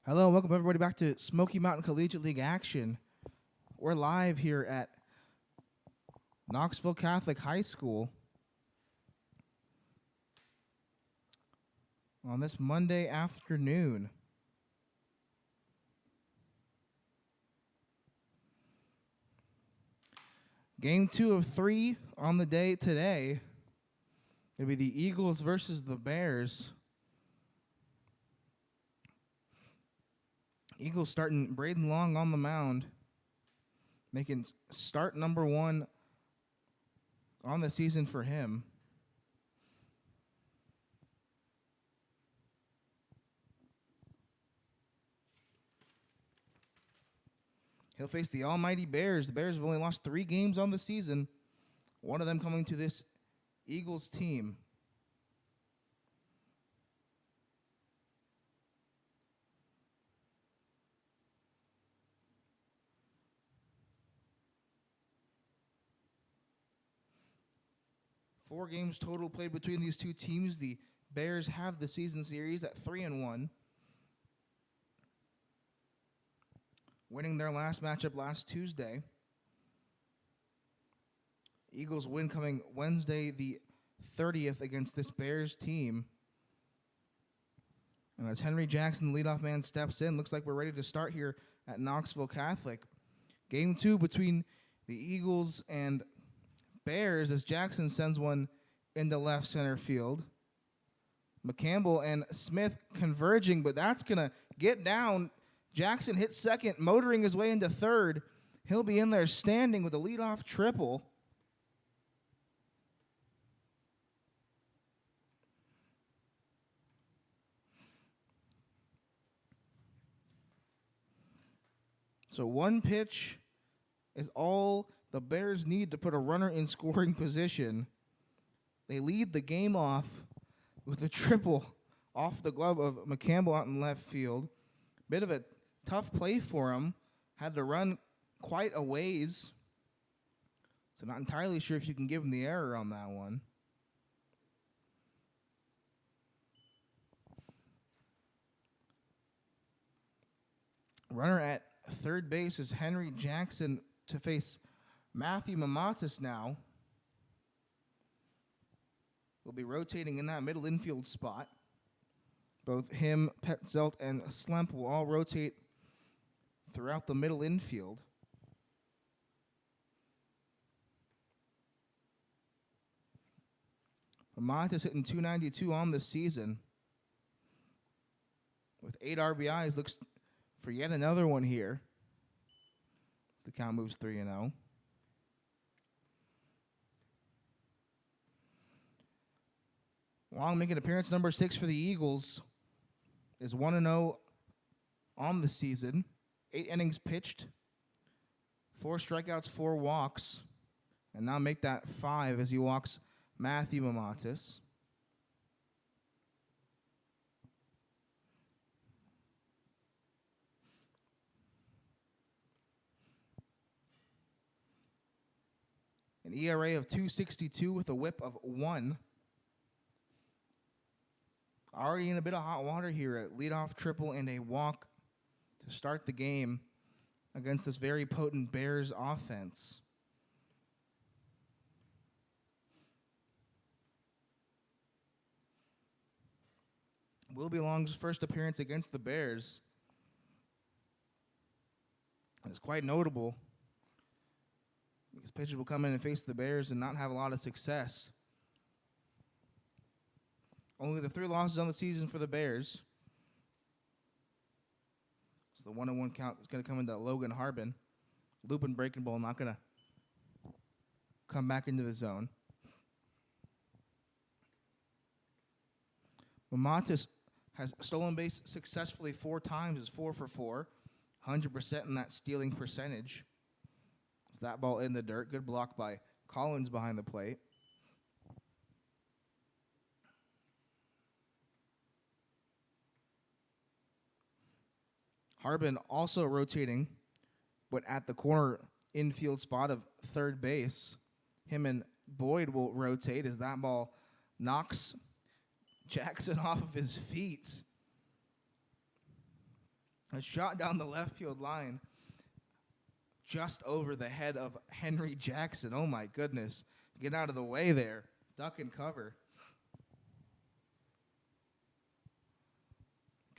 Hello, welcome everybody back to Smoky Mountain Collegiate League action. We're live here at Knoxville Catholic High School on this Monday afternoon. Game 2 of 3 on the day today. It'll be the Eagles versus the Bears. Eagles starting Braden Long on the mound, making start number 1 on the season for him. He'll face the almighty Bears. The Bears have only lost 3 games on the season, one of them coming to this Eagles team. Four games total played between these two teams. The Bears have the season series at 3-1. Winning their last matchup last Tuesday. Eagles win coming Wednesday the 30th against this Bears team. And as Henry Jackson, the leadoff man, steps in, looks like we're ready to start here at Knoxville Catholic. Game 2 between the Eagles and Bears as Jackson sends one into left center field. McCampbell and Smith converging, but that's going to get down. Jackson hits second, motoring his way into third. He'll be in there standing with a leadoff triple. So one pitch is all the Bears need to put a runner in scoring position. They lead the game off with a triple off the glove of McCampbell out in left field. Bit of a tough play for him. Had to run quite a ways. So not entirely sure if you can give him the error on that one. Runner at third base is Henry Jackson to face Matthew Mamatis now. Will be rotating in that middle infield spot. Both him, Petzelt, and Slemp will all rotate throughout the middle infield. Mamatis hitting .292 on the season. With 8 RBIs, looks for yet another one here. The count moves 3-0. Long making appearance number 6 for the Eagles is 1-0 on the season. 8 innings pitched, 4 strikeouts, 4 walks, and now make that 5 as he walks Matthew Mamatis. An ERA of 2.62 with a whip of 1. Already in a bit of hot water here at leadoff triple and a walk to start the game against this very potent Bears offense. Will be Long's first appearance against the Bears. It's quite notable because pitchers will come in and face the Bears and not have a lot of success. Only the 3 losses on the season for the Bears. So the 1-1 count is going to come into Logan Harbin. Loop and breaking ball not going to come back into the zone. Mamatis has stolen base successfully 4 times. Is 4 for 4. 100% in that stealing percentage. It's that ball in the dirt. Good block by Collins behind the plate. Harbin also rotating, but at the corner infield spot of third base. Him and Boyd will rotate as that ball knocks Jackson off of his feet. A shot down the left field line just over the head of Henry Jackson. Oh, my goodness. Get out of the way there. Duck and cover.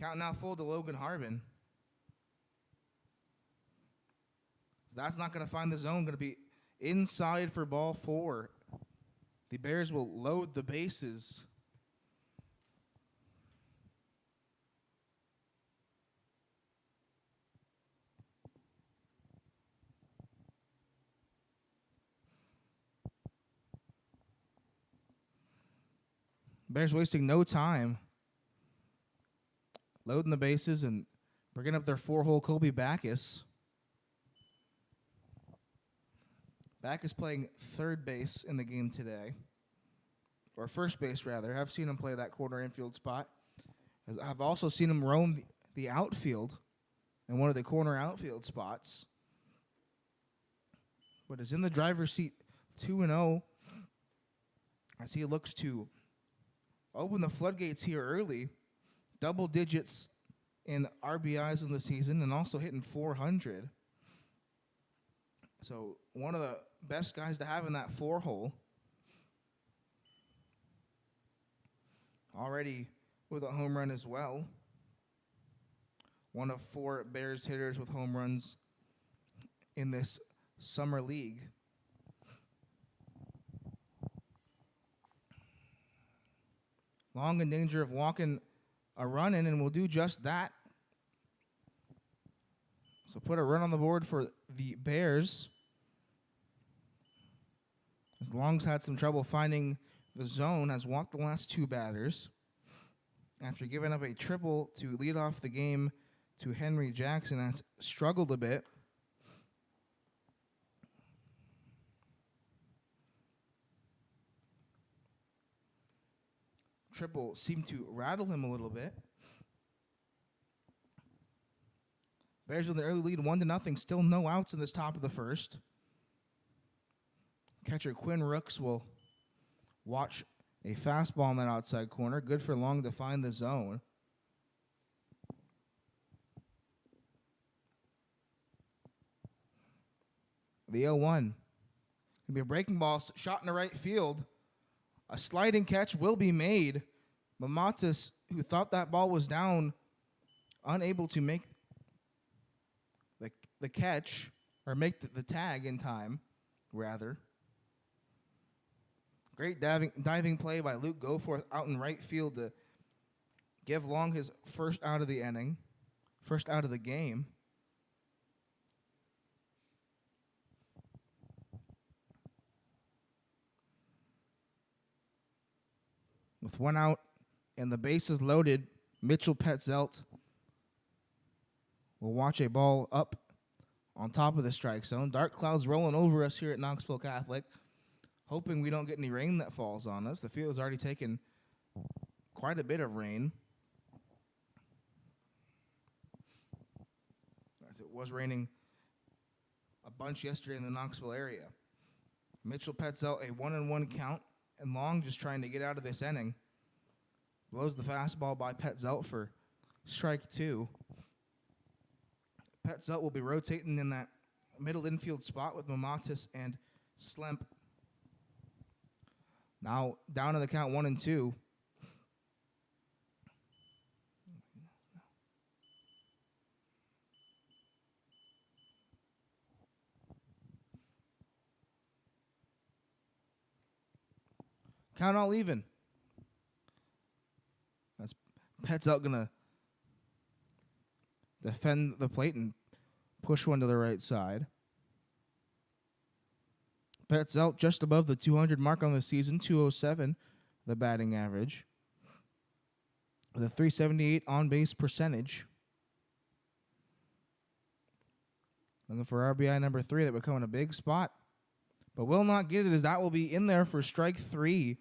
Count now full to Logan Harbin. So that's not going to find the zone. Going to be inside for ball 4. The Bears will load the bases. Bears wasting no time. Loading the bases and bringing up their 4-hole Colby Backus. Backus playing third base in the game today. Or first base, rather. I've seen him play that corner infield spot. I've also seen him roam the outfield in one of the corner outfield spots. But is in the driver's seat 2-0 as he looks to open the floodgates here early. Double digits in RBIs in the season and also hitting 400. So one of the best guys to have in that 4-hole. Already with a home run as well. One of 4 Bears hitters with home runs in this summer league. Long in danger of walking a run in, and will do just that. So put a run on the board for the Bears. As Long's had some trouble finding the zone, has walked the last 2 batters. After giving up a triple to lead off the game to Henry Jackson, has struggled a bit. Triple seemed to rattle him a little bit. Bears with an early lead, 1-0. Still no outs in this top of the first. Catcher Quinn Rooks will watch a fastball in that outside corner. Good for Long to find the zone. The 0-1. Going to be a breaking ball shot in the right field. A sliding catch will be made. Mamatis, who thought that ball was down, unable to make the catch, or make the tag in time, rather. Great diving play by Luke Goforth out in right field to give Long his first out of the inning, first out of the game. With 1 out and the bases loaded, Mitchell Petzelt will watch a ball up on top of the strike zone. Dark clouds rolling over us here at Knoxville Catholic, hoping we don't get any rain that falls on us. The field has already taken quite a bit of rain. As it was raining a bunch yesterday in the Knoxville area. Mitchell Petzelt, a 1-1 count, and Long just trying to get out of this inning. Blows the fastball by Petzelt for strike 2. Petzelt will be rotating in that middle infield spot with Mamatis and Slemp. Now down to the count 1-2. Count all even. That's Petzelt gonna defend the plate and push one to the right side. Petzelt just above the 200 mark on the season, 207, the batting average. With a 378 on-base percentage. Looking for RBI number 3. That would come in a big spot. But will not get it, as that will be in there for strike 3.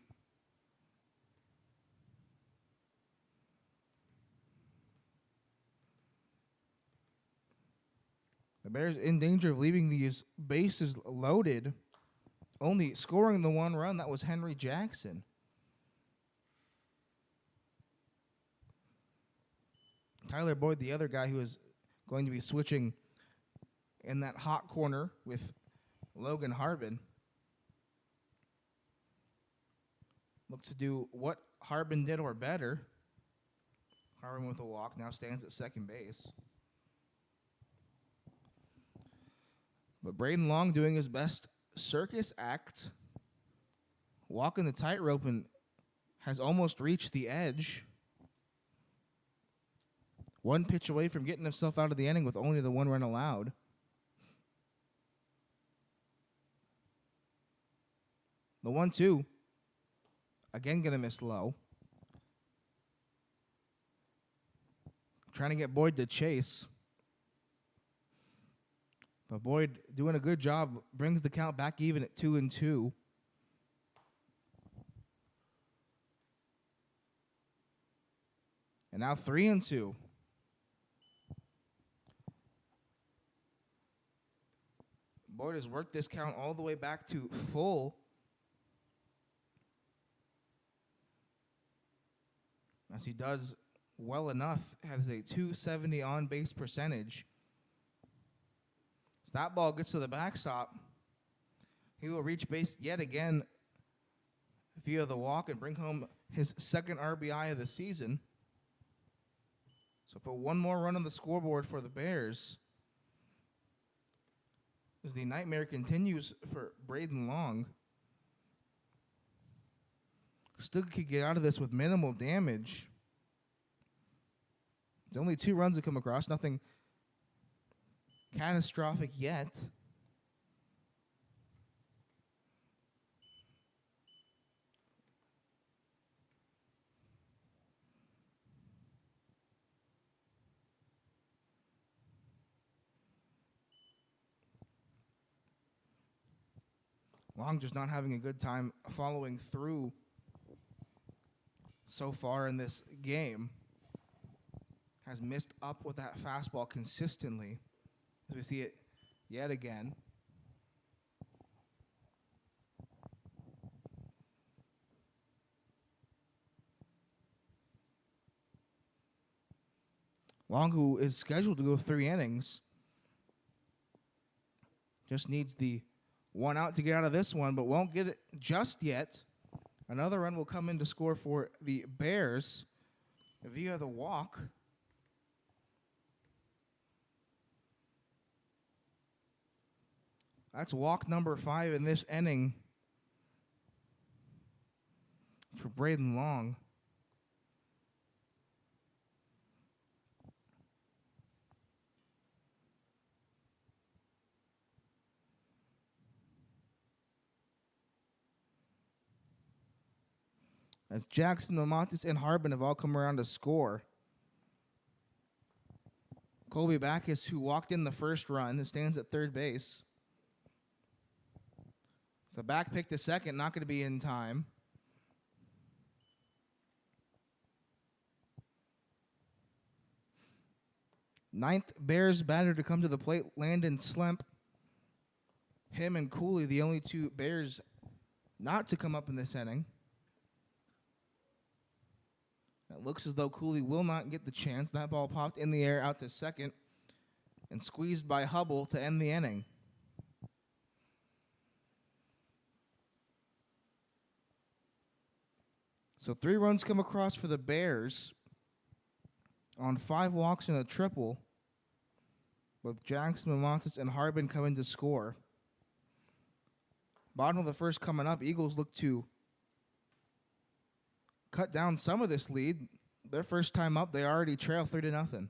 The Bears in danger of leaving these bases loaded. Only scoring the 1 run, that was Henry Jackson. Tyler Boyd, the other guy who has going to be switching in that hot corner with Logan Harbin. Looks to do what Harbin did or better. Harbin with a walk now stands at second base. But Braden Long doing his best circus act, walking the tightrope and has almost reached the edge. One pitch away from getting himself out of the inning with only the 1 run allowed. The 1-2. Again going to miss low. Trying to get Boyd to chase. But Boyd doing a good job, brings the count back even at 2-2. And now 3-2. Boyd has worked this count all the way back to full. As he does well enough, has a .270 on-base percentage. As that ball gets to the backstop, he will reach base yet again via the walk and bring home his second RBI of the season. So put one more run on the scoreboard for the Bears as the nightmare continues for Braden Long. Still could get out of this with minimal damage. There's only 2 runs that come across, nothing catastrophic yet. Long just not having a good time following through so far in this game. Has missed up with that fastball consistently, as we see it yet again. Long, who is scheduled to go 3 innings, just needs the 1 out to get out of this one, but won't get it just yet. Another run will come in to score for the Bears via the walk. That's walk number 5 in this inning for Braden Long. As Jackson, Mamontes, and Harbin have all come around to score. Colby Backus, who walked in the first run, stands at third base. So back pick to second, not going to be in time. Ninth Bears batter to come to the plate, Landon Slemp. Him and Cooley, the only 2 Bears not to come up in this inning. It looks as though Cooley will not get the chance. That ball popped in the air out to second and squeezed by Hubble to end the inning. So 3 runs come across for the Bears on 5 walks and a triple. Both Jackson, Mamontes, and Harbin come in to score. Bottom of the first coming up, Eagles look to cut down some of this lead. Their first time up, they already trail 3-0.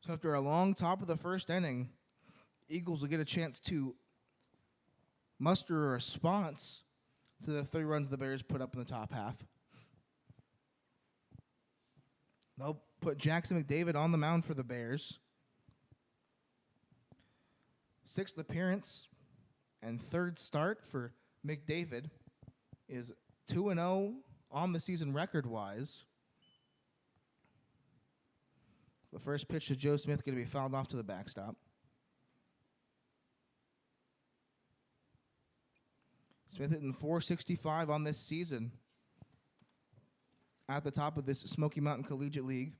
So after a long top of the first inning, Eagles will get a chance to muster a response to the 3 runs the Bears put up in the top half. They'll put Jackson McDavid on the mound for the Bears. 6th appearance and 3rd start for McDavid is 2-0 on the season record-wise. The first pitch to Joe Smith going to be fouled off to the backstop. Smith hitting .465 on this season at the top of this Smoky Mountain Collegiate League.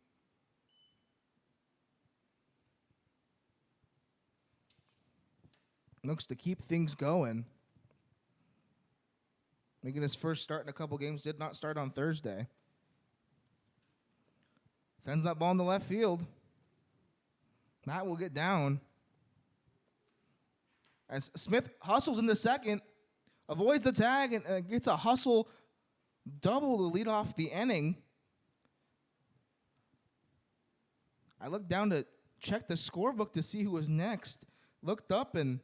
Looks to keep things going. Making his first start in a couple games. Did not start on Thursday. Sends that ball in the left field. Matt will get down. As Smith hustles into second, avoids the tag, and gets a hustle double to lead off the inning. I looked down to check the scorebook to see who was next. Looked up, and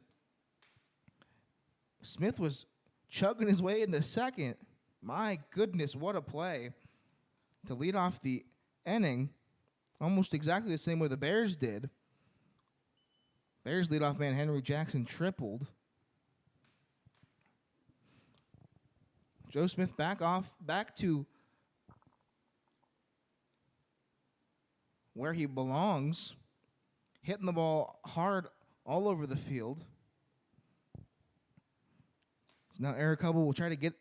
Smith was chugging his way into second. My goodness, what a play to lead off the inning. Almost exactly the same way the Bears did. Bears leadoff man Henry Jackson tripled. Joe Smith back to where he belongs, hitting the ball hard all over the field. So now Eric Hubble will try to get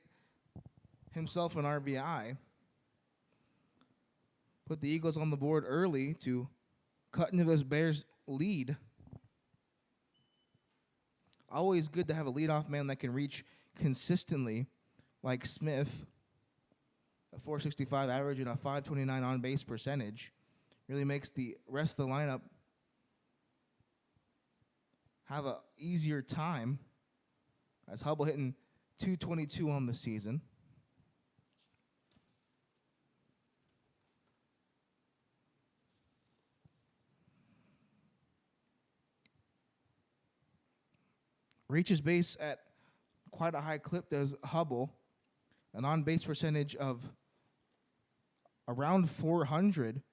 himself an RBI. Put the Eagles on the board early to cut into this Bears lead. Always good to have a leadoff man that can reach consistently like Smith. A .465 average and a .529 on-base percentage. Really makes the rest of the lineup have an easier time. As Hubble hitting .222 on the season. Reaches base at quite a high clip, does Hubble. An on-base percentage of around 400.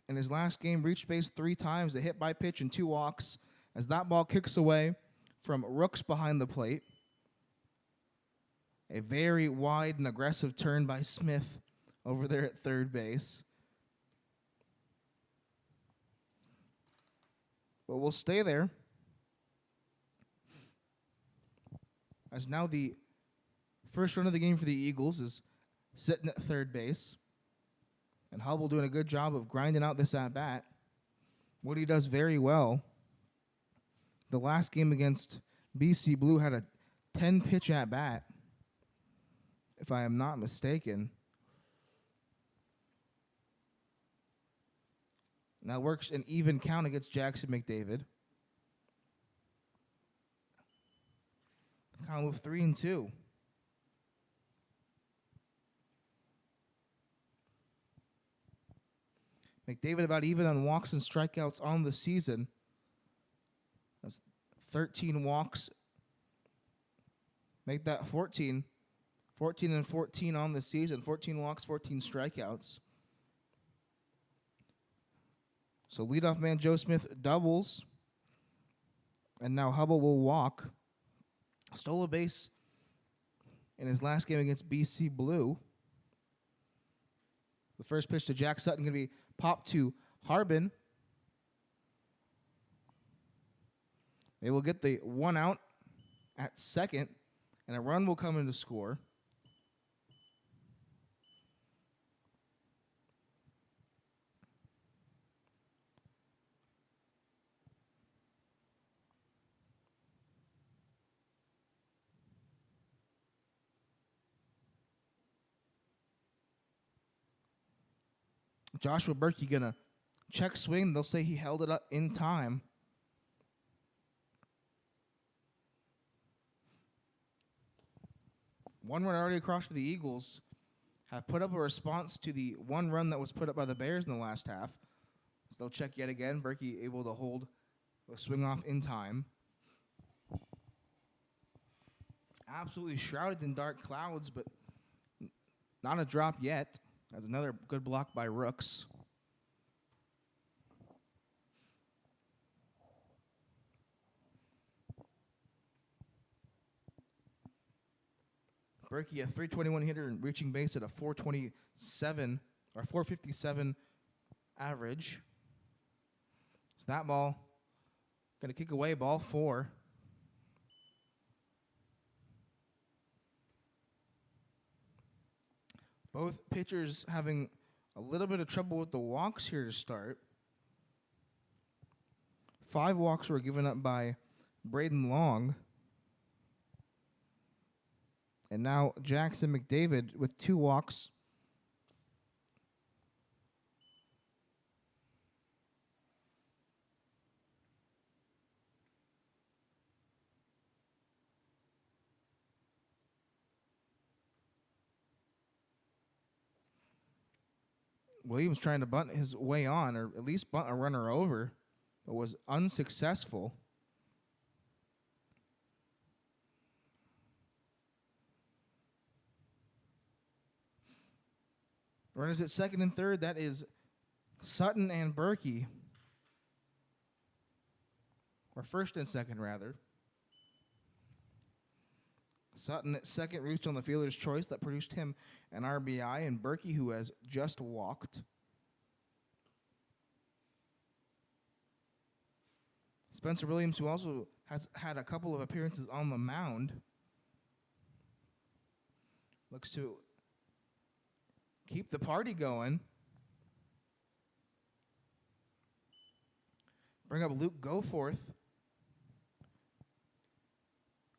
In his last game, reached base 3 times, a hit by pitch and 2 walks, as that ball kicks away from Rooks behind the plate. A very wide and aggressive turn by Smith over there at third base. But we'll stay there. As now the first run of the game for the Eagles is sitting at third base. And Hubble doing a good job of grinding out this at-bat. What he does very well. The last game against BC Blue had a 10-pitch at-bat, if I am not mistaken. Now works an even count against Jackson McDavid. Count with 3-2. McDavid about even on walks and strikeouts on the season. That's 13 walks. Make that 14. 14 and 14 on the season. 14 walks, 14 strikeouts. So leadoff man Joe Smith doubles. And now Hubble will walk. Stole a base in his last game against BC Blue. The first pitch to Jack Sutton going to be popped to Harbin. They will get the 1 out at second, and a run will come in to score. Joshua Berkey going to check swing. They'll say he held it up in time. One run already across for the Eagles. Have put up a response to the 1 run that was put up by the Bears in the last half. Still check yet again. Berkey able to hold the swing off in time. Absolutely shrouded in dark clouds, but not a drop yet. That's another good block by Rooks. Berkey, a 321 hitter and reaching base at a 427 or 457 average. So that ball going to kick away, ball 4. Both pitchers having a little bit of trouble with the walks here to start. 5 walks were given up by Braden Long. And now Jackson McDavid with 2 walks. Williams trying to bunt his way on, or at least bunt a runner over, but was unsuccessful. Runners at second and third, that is Sutton and Berkey. Or first and second, rather. Sutton at second reached on the fielder's choice that produced him an RBI, and Berkey, who has just walked. Spencer Williams, who also has had a couple of appearances on the mound, looks to keep the party going. Bring up Luke Goforth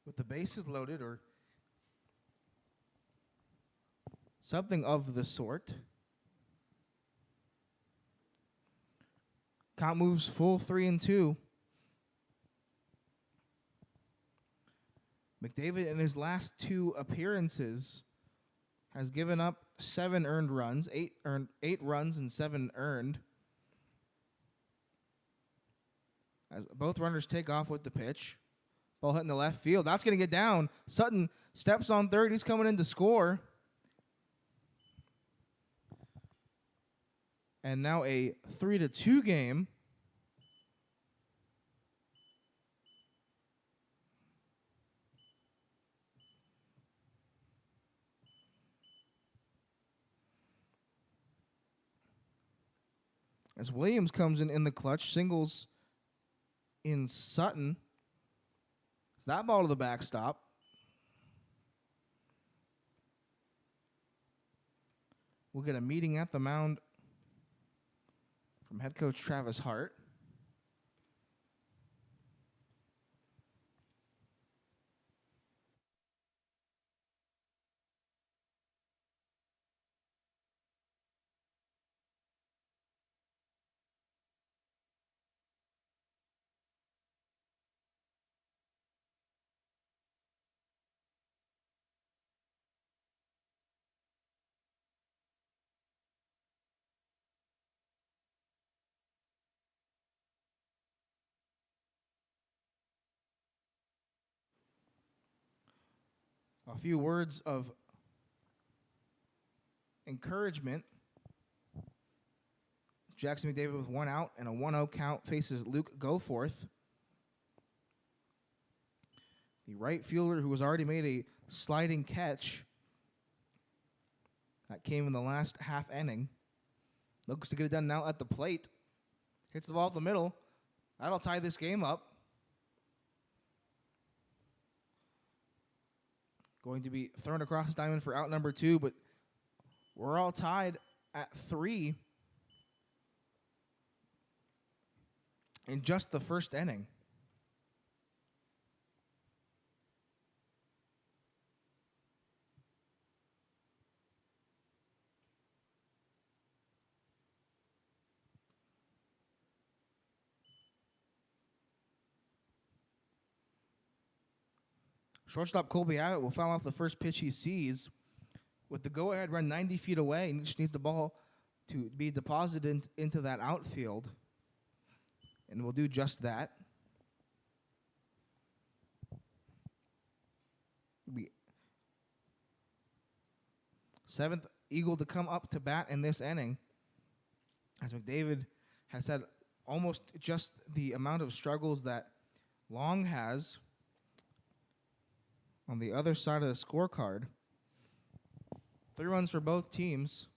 with the bases loaded, or something of the sort. Count moves full 3-2. McDavid in his last 2 appearances has given up 7 earned runs, 8 runs and 7 earned. As both runners take off with the pitch. Ball hitting the left field. That's going to get down. Sutton steps on third. He's coming in to score. And now a 3-2 game. As Williams comes in the clutch, singles in Sutton. It's that ball to the backstop. We'll get a meeting at the mound from head coach Travis Hart. A few words of encouragement. Jackson McDavid with 1 out and a 1-0 count faces Luke Goforth. The right fielder who has already made a sliding catch. That came in the last half inning. Looks to get it done now at the plate. Hits the ball at the middle. That'll tie this game up. Going to be thrown across the diamond for out number 2, but we're all tied at 3 in just the first inning. Shortstop Colby Abbott will foul off the first pitch he sees with the go-ahead run 90 feet away, and he just needs the ball to be deposited into that outfield, and will do just that. Be seventh Eagle to come up to bat in this inning, as McDavid has had almost just the amount of struggles that Long has on the other side of the scorecard. 3 runs for both teams.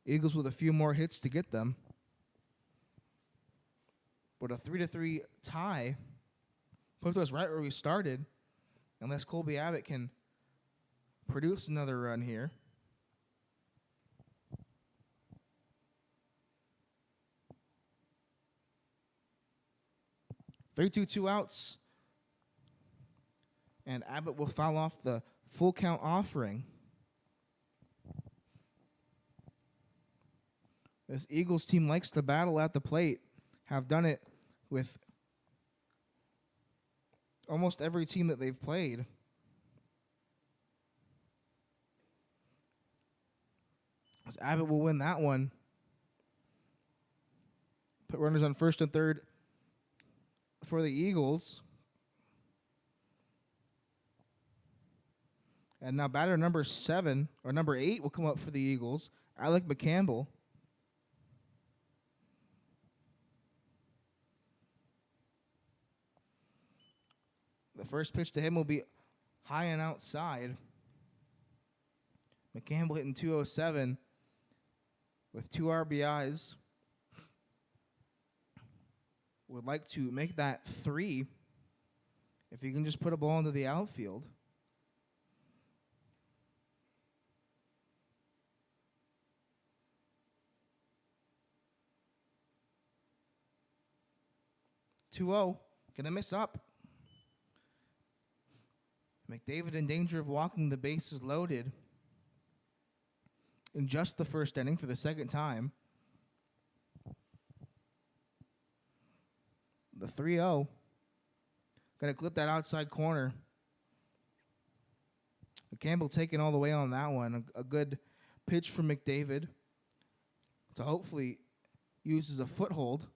Eagles with a few more hits to get them. But a 3-3 tie puts us right where we started, unless Colby Abbott can produce another run here. Two outs. And Abbott will foul off the full count offering. This Eagles team likes to battle at the plate. Have done it with almost every team that they've played. As Abbott will win that one. Put runners on first and third for the Eagles. And now batter number 7, or number 8, will come up for the Eagles, Alec McCampbell. The first pitch to him will be high and outside. McCampbell hitting .207 with 2 RBIs. Would like to make that 3 if he can just put a ball into the outfield. Gonna miss up. McDavid in danger of walking the bases loaded in just the first inning for the second time. The 3-0. Gonna clip that outside corner. McCampbell taking all the way on that one. A good pitch from McDavid to hopefully use as a foothold.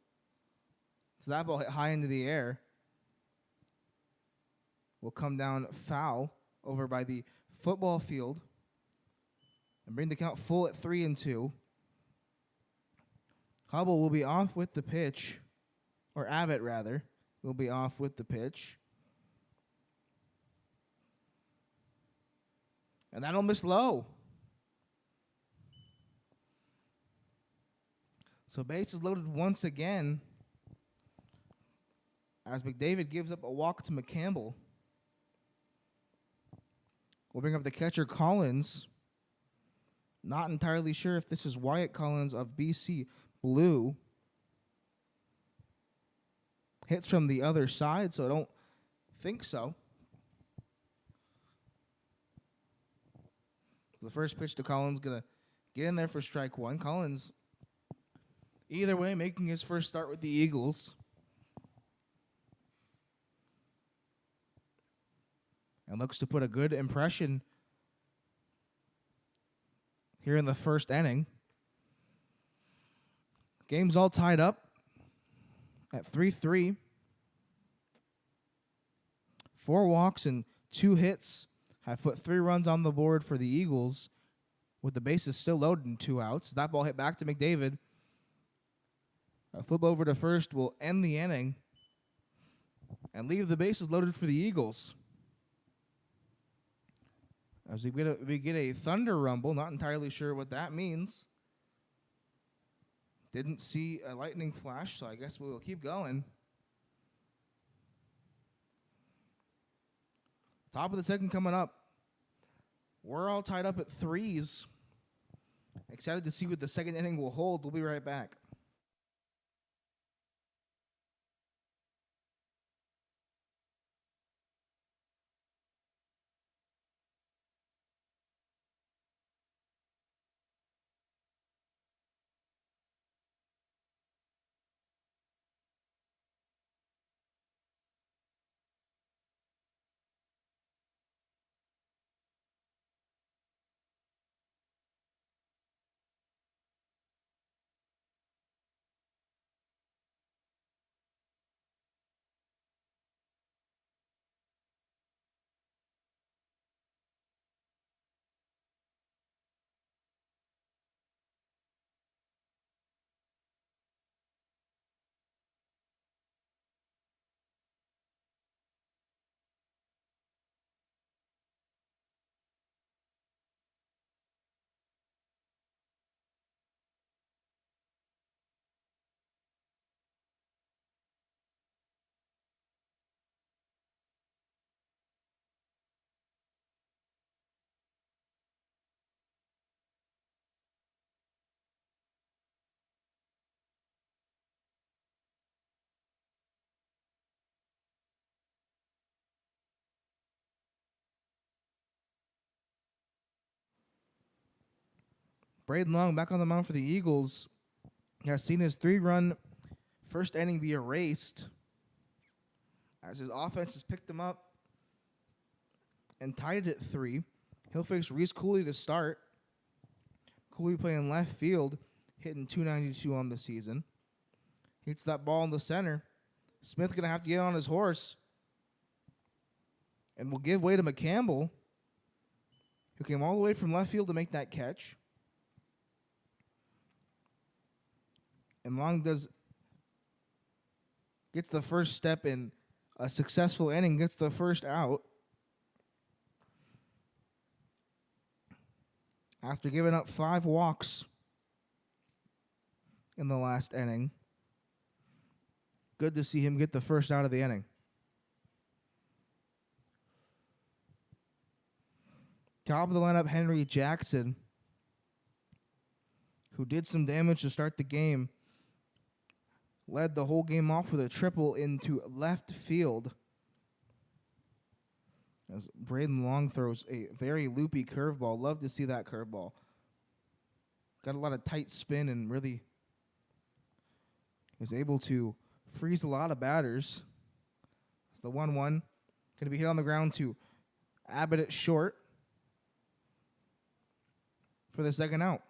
So that ball hit high into the air. Will come down foul over by the football field and bring the count full at 3-2. Hubble will be off with the pitch, or Abbott rather, will be off with the pitch. And that'll miss low. So bases loaded once again as McDavid gives up a walk to McCampbell. We'll bring up the catcher, Collins. Not entirely sure if this is Wyatt Collins of BC Blue. Hits from the other side, so I don't think so. The first pitch to Collins going to get in there for strike 1. Collins, either way, making his first start with the Eagles. And looks to put a good impression here in the first inning. Game's all tied up at 3-3. 4 walks and 2 hits have put 3 runs on the board for the Eagles, with the bases still loaded and 2 outs. That ball hit back to McDavid. A flip over to first will end the inning and leave the bases loaded for the Eagles. As we get a thunder rumble, not entirely sure what that means. Didn't see a lightning flash, so I guess we will keep going. Top of the second coming up. We're all tied up at 3s. Excited to see what the second inning will hold. We'll be right back. Braden Long back on the mound for the Eagles has seen his 3-run first inning be erased as his offense has picked him up and tied it at 3. He'll face Reese Cooley to start. Cooley playing left field, hitting .292 on the season. Hits that ball in the center. Smith going to have to get on his horse and will give way to McCampbell, who came all the way from left field to make that catch. And Long gets the first step in a successful inning, gets the first out. After giving up 5 walks in the last inning. Good to see him get the first out of the inning. Top of the lineup, Henry Jackson, who did some damage to start the game, led the whole game off with a triple into left field. As Braden Long throws a very loopy curveball. Love to see that curveball. Got a lot of tight spin and really is able to freeze a lot of batters. It's the 1-1. Going to be hit on the ground to Abbott at short for the second out.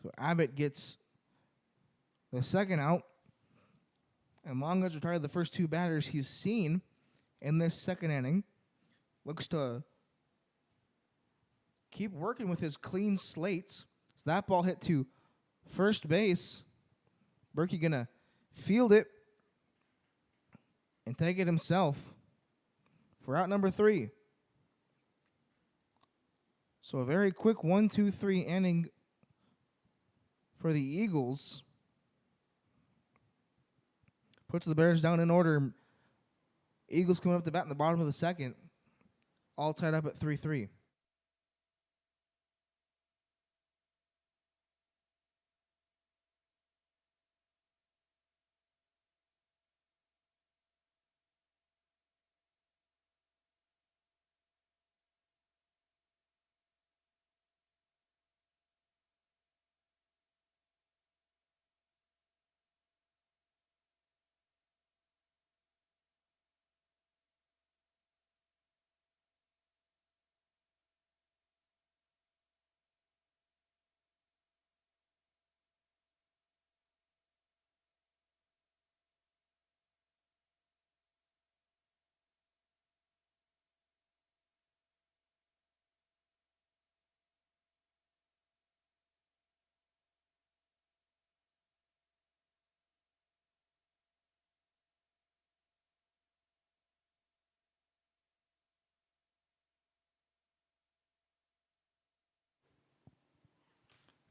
So Abbott gets the second out, and Long has retired the first 2 batters he's seen in this second inning. Looks to keep working with his clean slates. So that ball hit to first base. Berkey gonna field it and take it himself for out number 3. So a very quick 1-2-3 inning for the Eagles. Puts the Bears down in order. Eagles coming up to bat in the bottom of the second. All tied up at 3-3.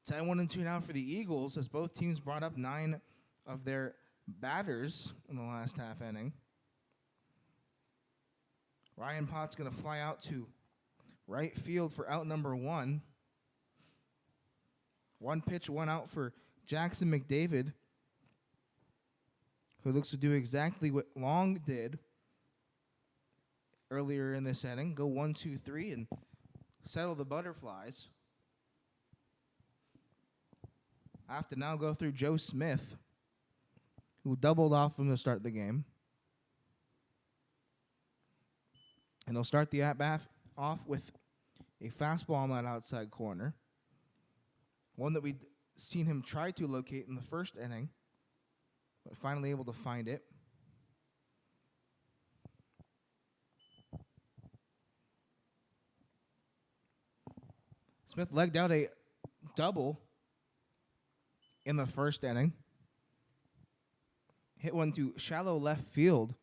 Tied 1-2 now for the Eagles, as both teams brought up 9 of their batters in the last half inning. Ryan Potts going to fly out to right field for out number 1. 1 pitch, 1 out for Jackson McDavid, who looks to do exactly what Long did earlier in this inning. Go 1-2-3 and settle the butterflies. I have to now go through Joe Smith, who doubled off him to start the game. And he'll start the at-bat off with a fastball on that outside corner. One that we'd seen him try to locate in the first inning, but finally able to find it. Smith legged out a double in the first inning. Hit one to shallow left field.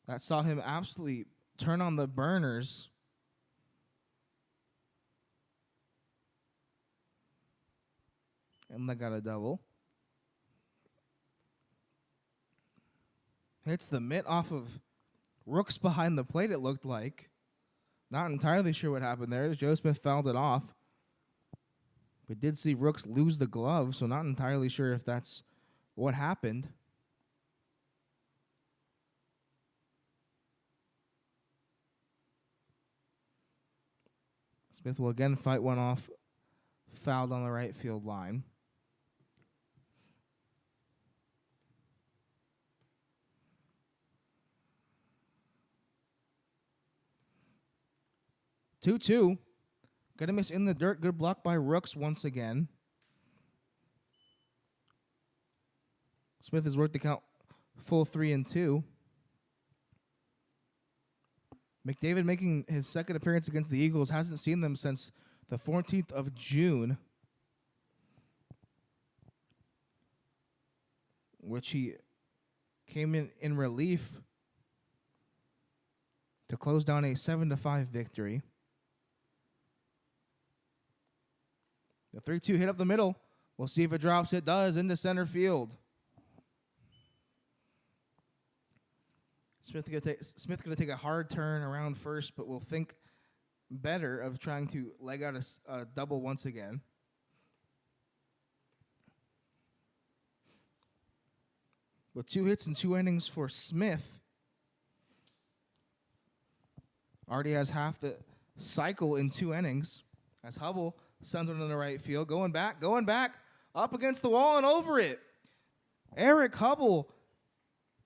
That saw him absolutely turn on the burners. And leg out a double. Hits the mitt off of Rooks behind the plate, it looked like. Not entirely sure what happened there. Joe Smith fouled it off. We did see Rooks lose the glove, so not entirely sure if that's what happened. Smith will again fight one off, fouled on the right field line. Two. Gonna miss in the dirt. Good block by Rooks once again. Smith has worked the count full 3-2. McDavid making his second appearance against the Eagles. Hasn't seen them since the 14th of June, which he came in relief to close down a 7-5 victory. The 3-2 hit up the middle. We'll see if it drops. It does into center field. Smith gonna take a hard turn around first, but will think better of trying to leg out a double once again. With 2 hits and 2 innings for Smith, already has half the cycle in 2 innings. As Hubble sends one in the right field, going back, up against the wall and over it. Eric Hubble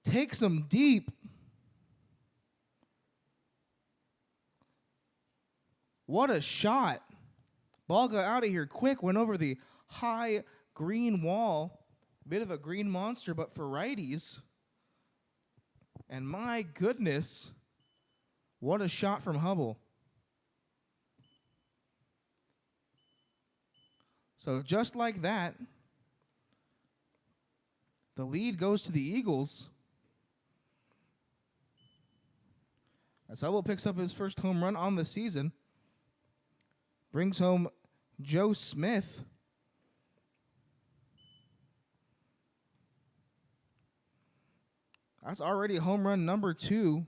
takes him deep. What a shot. Ball got out of here quick, went over the high green wall. Bit of a green monster, but for righties. And my goodness, what a shot from Hubble. So just like that, the lead goes to the Eagles. As Hubble picks up his first home run on the season. Brings home Joe Smith. That's already home run number 2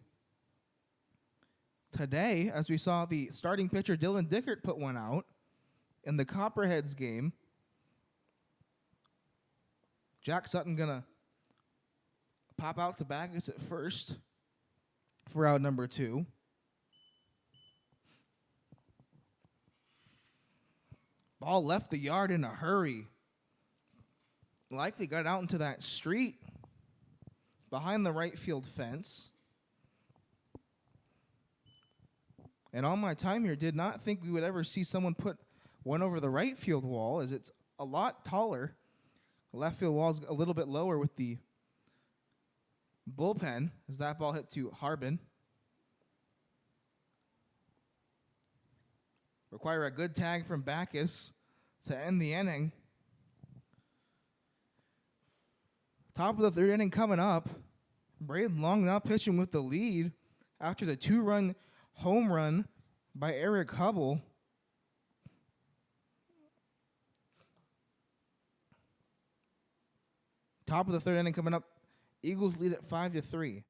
today, as we saw the starting pitcher Dylan Dickert put one out in the Copperheads game. Jack Sutton gonna pop out to Backus at first for out number 2. Ball left the yard in a hurry. Likely got out into that street behind the right field fence. And on my time here, did not think we would ever see someone put one over the right field wall, as it's a lot taller. The left field wall is a little bit lower with the bullpen, as that ball hit to Harbin. Require a good tag from Backus to end the inning. Top of the 3rd inning coming up. Braden Long now pitching with the lead after the 2-run home run by Eric Hubble. Top of the 3rd inning coming up. Eagles lead at 5-3.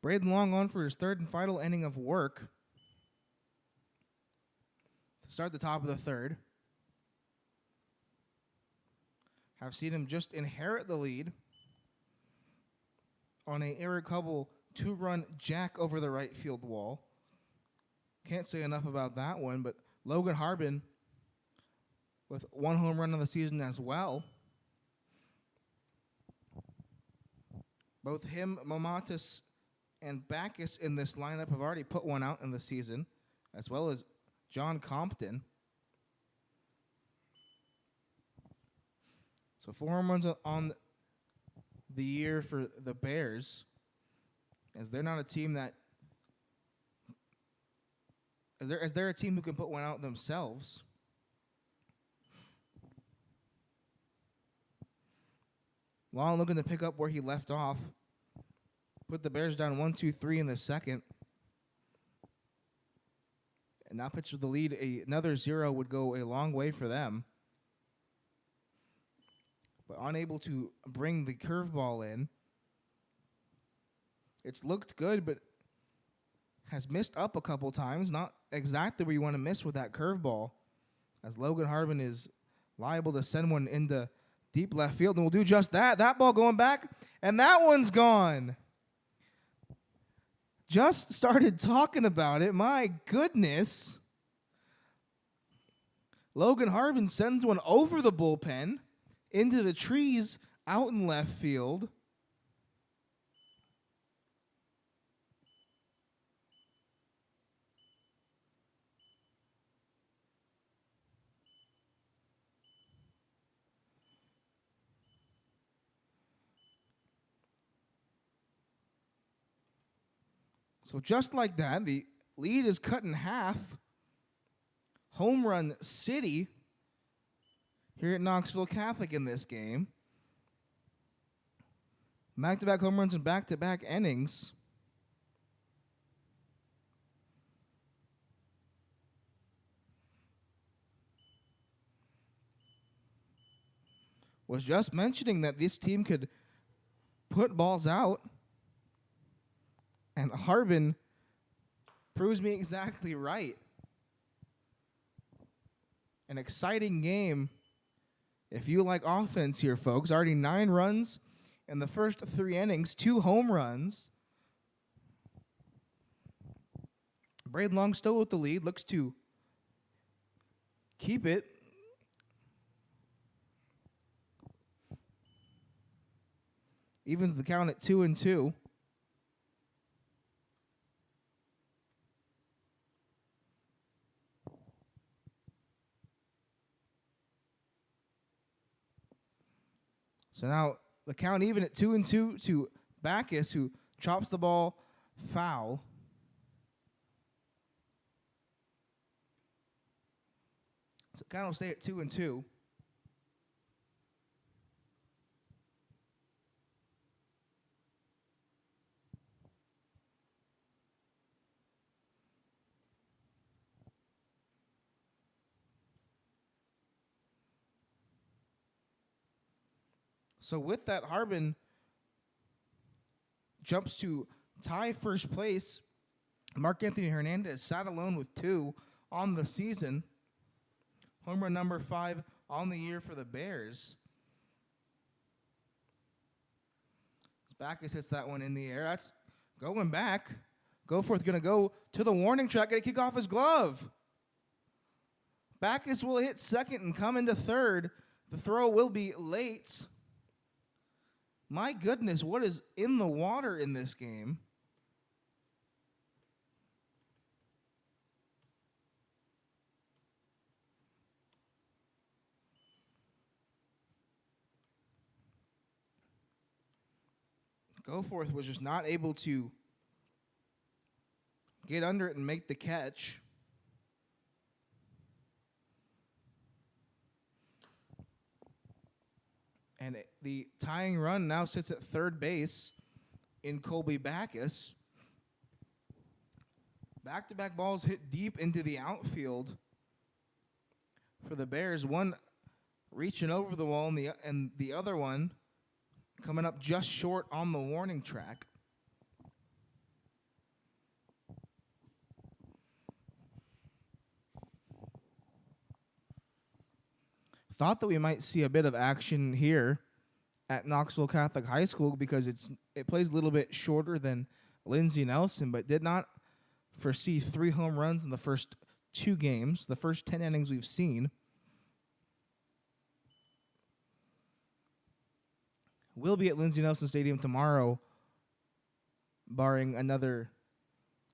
Braden Long on for his 3rd and final inning of work to start the top of the 3rd. have seen him just inherit the lead on a Eric Hubble 2-run jack over the right field wall. Can't say enough about that one, but Logan Harbin with 1 home run of the season as well. Both him, Momatis, and Backus in this lineup have already put one out in the season, as well as John Compton. So 4 home runs on the year for the Bears, as they're not a team that as they're a team who can put one out themselves. Long looking to pick up where he left off. Put the Bears down 1-2-3 in the second. And now pitch with the lead. Another 0 would go a long way for them. But unable to bring the curveball in. It's looked good, but has missed up a couple times. Not exactly where you want to miss with that curveball, as Logan Harbin is liable to send one into deep left field, and we'll do just that. That ball going back, and that one's gone. Just started talking about it. My goodness. Logan Harbin sends one over the bullpen into the trees out in left field. So just like that, the lead is cut in half. Home run city here at Knoxville Catholic in this game. Back-to-back home runs and back-to-back innings. Was just mentioning that this team could put balls out. And Harbin proves me exactly right. An exciting game if you like offense here, folks. Already 9 runs in the first 3 innings, 2 home runs. Braid Long still with the lead, looks to keep it. Evens the count at 2-2. So now the count even at 2-2 to Backus, who chops the ball foul. So count will stay at 2-2. So with that, Harbin jumps to tie first place. Mark Anthony Hernandez sat alone with 2 on the season. Home run number 5 on the year for the Bears. Backus hits that one in the air. That's going back. Goforth going to go to the warning track, going to kick off his glove. Backus will hit second and come into third. The throw will be late. My goodness, what is in the water in this game? Goforth was just not able to get under it and make the catch. And the tying run now sits at third base in Colby Backus. Back-to-back balls hit deep into the outfield for the Bears. One reaching over the wall, and the other one coming up just short on the warning track. Thought that we might see a bit of action here at Knoxville Catholic High School because it plays a little bit shorter than Lindsey Nelson, but did not foresee 3 home runs in the first 2 games, the first 10 innings we've seen. We'll be at Lindsey Nelson Stadium tomorrow, barring another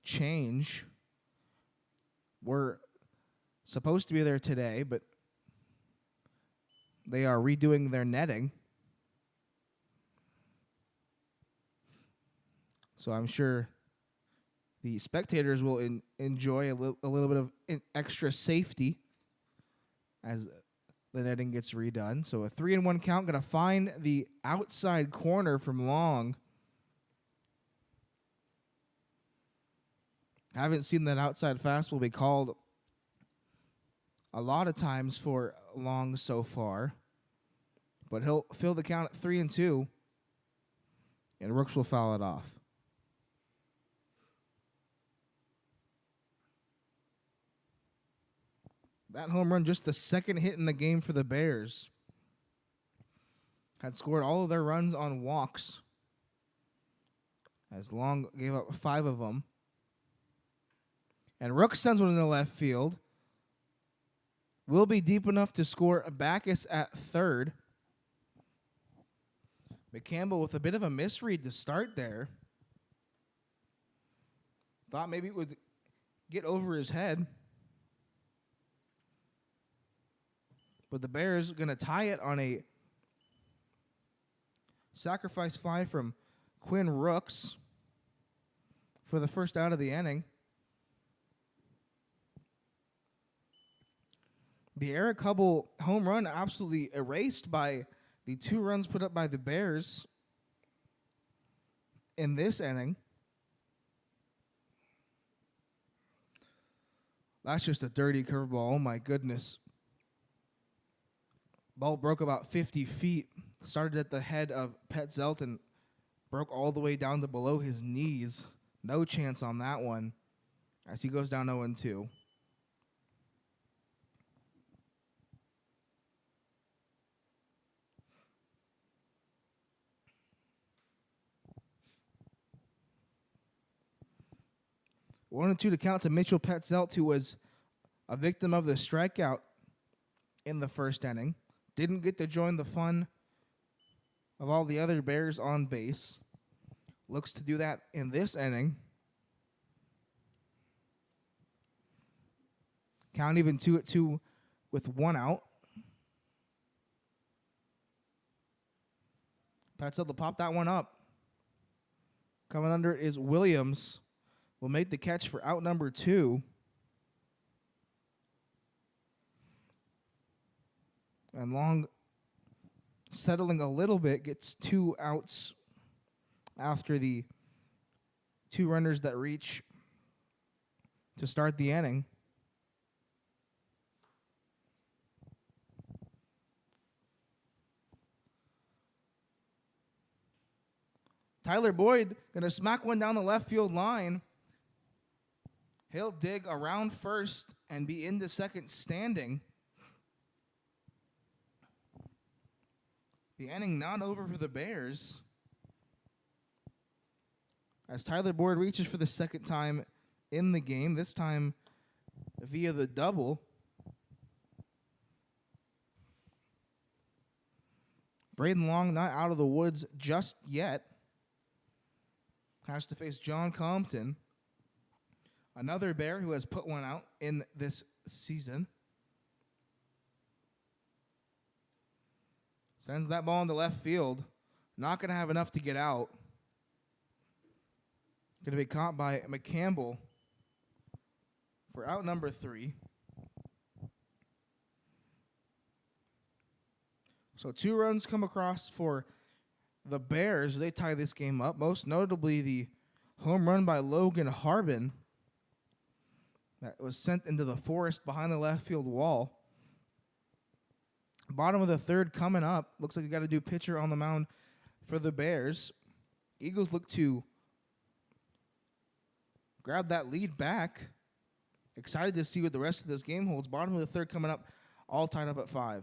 change. We're supposed to be there today, but they are redoing their netting. So I'm sure the spectators will enjoy a little bit of extra safety as the netting gets redone. So a 3-1 count. Going to find the outside corner from Long. Haven't seen that outside fastball be called a lot of times for Long so far. But he'll fill the count at 3-2. And Rooks will foul it off. That home run, just the second hit in the game for the Bears. Had scored all of their runs on walks. As Long gave up 5 of them. And Rooks sends one in the left field. Will be deep enough to score Backus at third. McCampbell with a bit of a misread to start there. Thought maybe it would get over his head. But the Bears are going to tie it on a sacrifice fly from Quinn Rooks for the first out of the inning. The Eric Hubble home run absolutely erased by the 2 runs put up by the Bears in this inning. That's just a dirty curveball. Oh, my goodness. Ball broke about 50 feet. Started at the head of Petzelt and broke all the way down to below his knees. No chance on that one as he goes down 0-2. One and 2 to count to Mitchell Petzelt, who was a victim of the strikeout in the first inning. Didn't get to join the fun of all the other Bears on base. Looks to do that in this inning. Count even 2-2 with 1 out. Petzelt will pop that one up. Coming under is Williams. Will make the catch for out number 2. And Long, settling a little bit, gets 2 outs after the 2 runners that reach to start the inning. Tyler Boyd going to smack one down the left field line. He'll dig around first and be into second standing. The inning not over for the Bears. As Tyler Boyd reaches for the second time in the game, this time via the double. Braden Long not out of the woods just yet. Has to face John Compton. Another Bear who has put one out in this season. Sends that ball into left field. Not going to have enough to get out. Going to be caught by McCampbell for out number 3. So 2 runs come across for the Bears. They tie this game up. Most notably the home run by Logan Harbin that was sent into the forest behind the left field wall. Bottom of the 3rd coming up. Looks like we got to do pitcher on the mound for the Bears. Eagles look to grab that lead back. Excited to see what the rest of this game holds. Bottom of the 3rd coming up, all tied up at 5.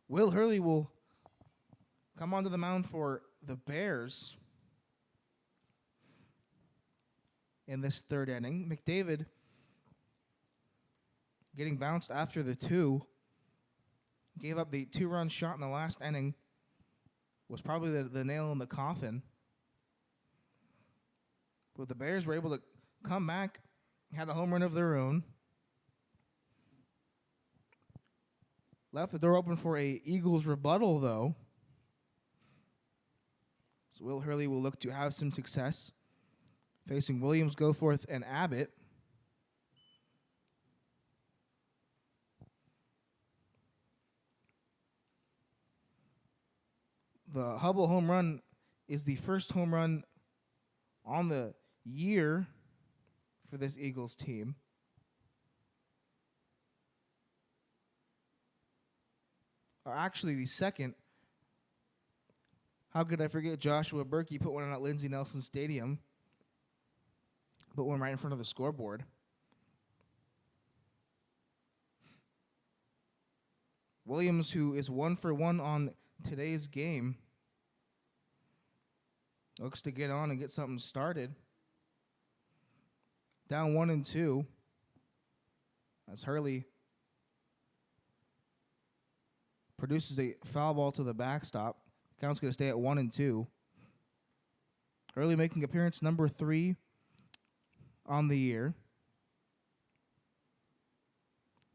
Will Hurley will come onto the mound for the Bears in this third inning. McDavid getting bounced after the 2. Gave up the 2-run shot in the last inning. Was probably the nail in the coffin. But the Bears were able to come back, had a home run of their own. Left the door open for a Eagles rebuttal, though. So Will Hurley will look to have some success, facing Williams, Goforth, and Abbott. The Hubble home run is the first home run on the year for this Eagles team. Or actually, the second. How could I forget Joshua Berkey put one on at Lindsey Nelson Stadium? Put one right in front of the scoreboard. Williams, who is 1 for 1 on today's game, looks to get on and get something started. Down 1-2. As Hurley produces a foul ball to the backstop. Count's going to stay at 1-2. Hurley making appearance number 3 on the year.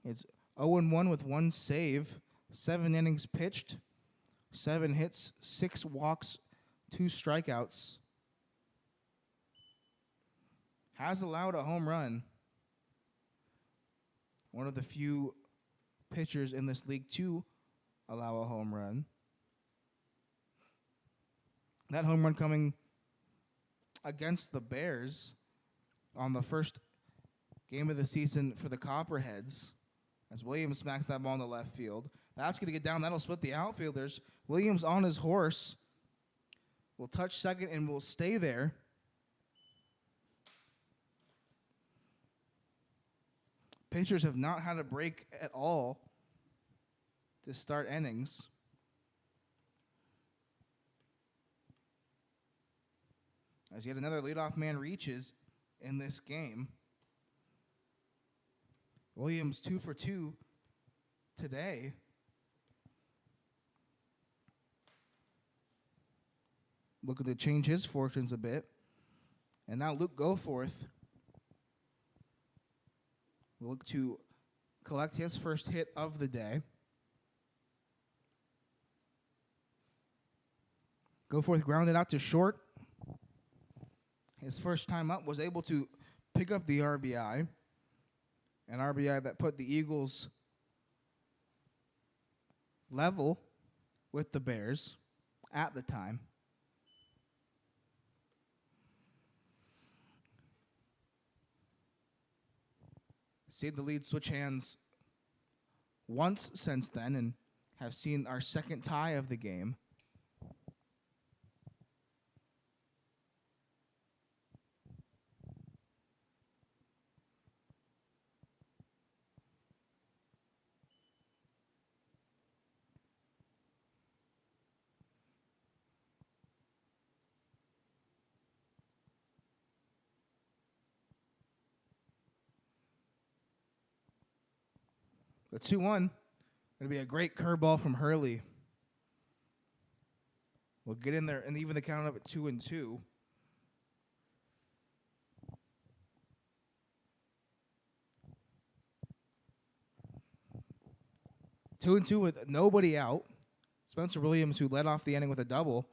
It's 0-1 with 1 save, 7 innings pitched, 7 hits, 6 walks, 2 strikeouts. Has allowed a home run. One of the few pitchers in this league to allow a home run. That home run coming against the Bears on the first game of the season for the Copperheads, as Williams smacks that ball in the left field. That's going to get down. That'll split the outfielders. Williams on his horse will touch second and will stay there. Pitchers have not had a break at all to start innings. As yet another leadoff man reaches in this game. Williams 2 for 2 today. Looking to change his fortunes a bit. And now Luke Goforth will look to collect his first hit of the day. Goforth grounded out to short. His first time up was able to pick up the RBI. An RBI that put the Eagles level with the Bears at the time. Seen the lead switch hands once since then and have seen our second tie of the game. The 2-1, going to be a great curveball from Hurley. We'll get in there and even the count up at 2-2. Two and two with nobody out. Spencer Williams, who led off the inning with a double,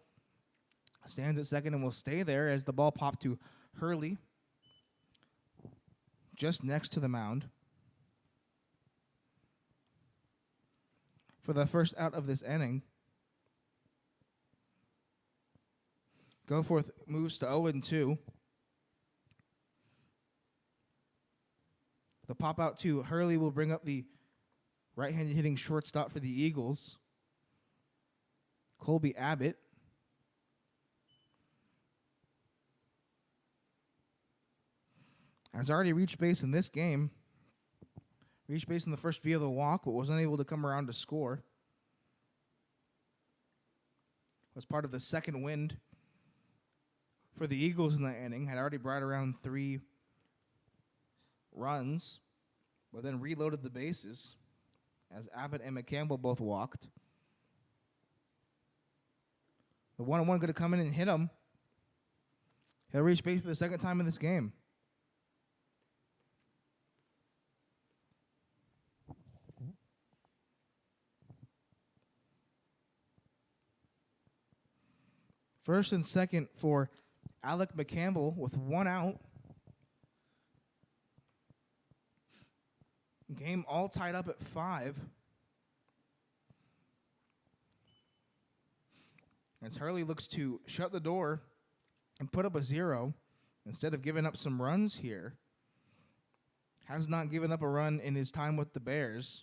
stands at second and will stay there as the ball popped to Hurley, just next to the mound. For the first out of this inning. Goforth moves to 0-2. The pop out to Hurley will bring up the right-handed hitting shortstop for the Eagles, Colby Abbott. Has already reached base in this game. Reached base in the first via the walk, but was unable to come around to score. was part of the second wind for the Eagles in that inning. Had already brought around 3 runs, but then reloaded the bases as Abbott and McCampbell both walked. The 1-1 going to come in and hit him. He'll reach base for the second time in this game. First and second for Alec McCampbell with 1 out. Game all tied up at 5. As Hurley looks to shut the door and put up a 0 instead of giving up some runs here. Has not given up a run in his time with the Bears.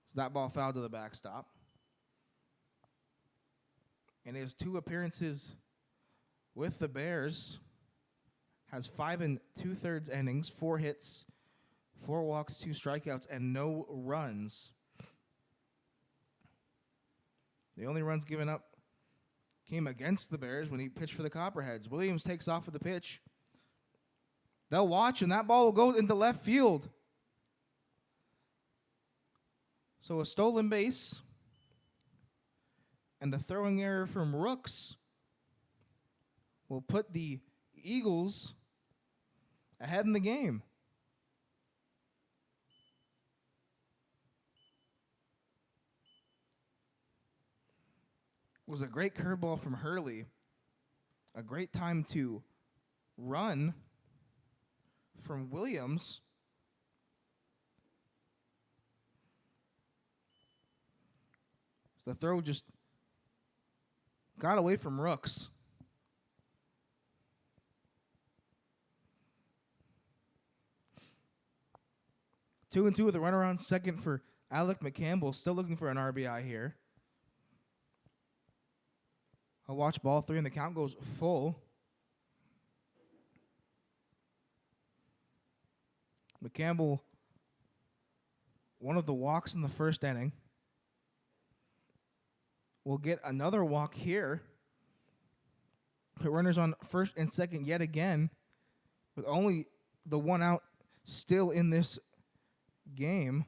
So that ball fouled to the backstop. In his 2 appearances with the Bears, has 5 2/3 innings, 4 hits, 4 walks, 2 strikeouts, and no runs. The only runs given up came against the Bears when he pitched for the Copperheads. Williams takes off with the pitch. They'll watch, and that ball will go into left field. So a stolen base and a throwing error from Rooks will put the Eagles ahead in the game. It was a great curveball from Hurley. A great time to run from Williams. So the throw just got away from Rooks. Two and two with a runner on second for Alec McCampbell. Still looking for an RBI here. I'll watch ball 3 and the count goes full. McCampbell, one of the walks in the first inning. We'll get another walk here. Put runners on first and second yet again, with only the 1 out still in this game.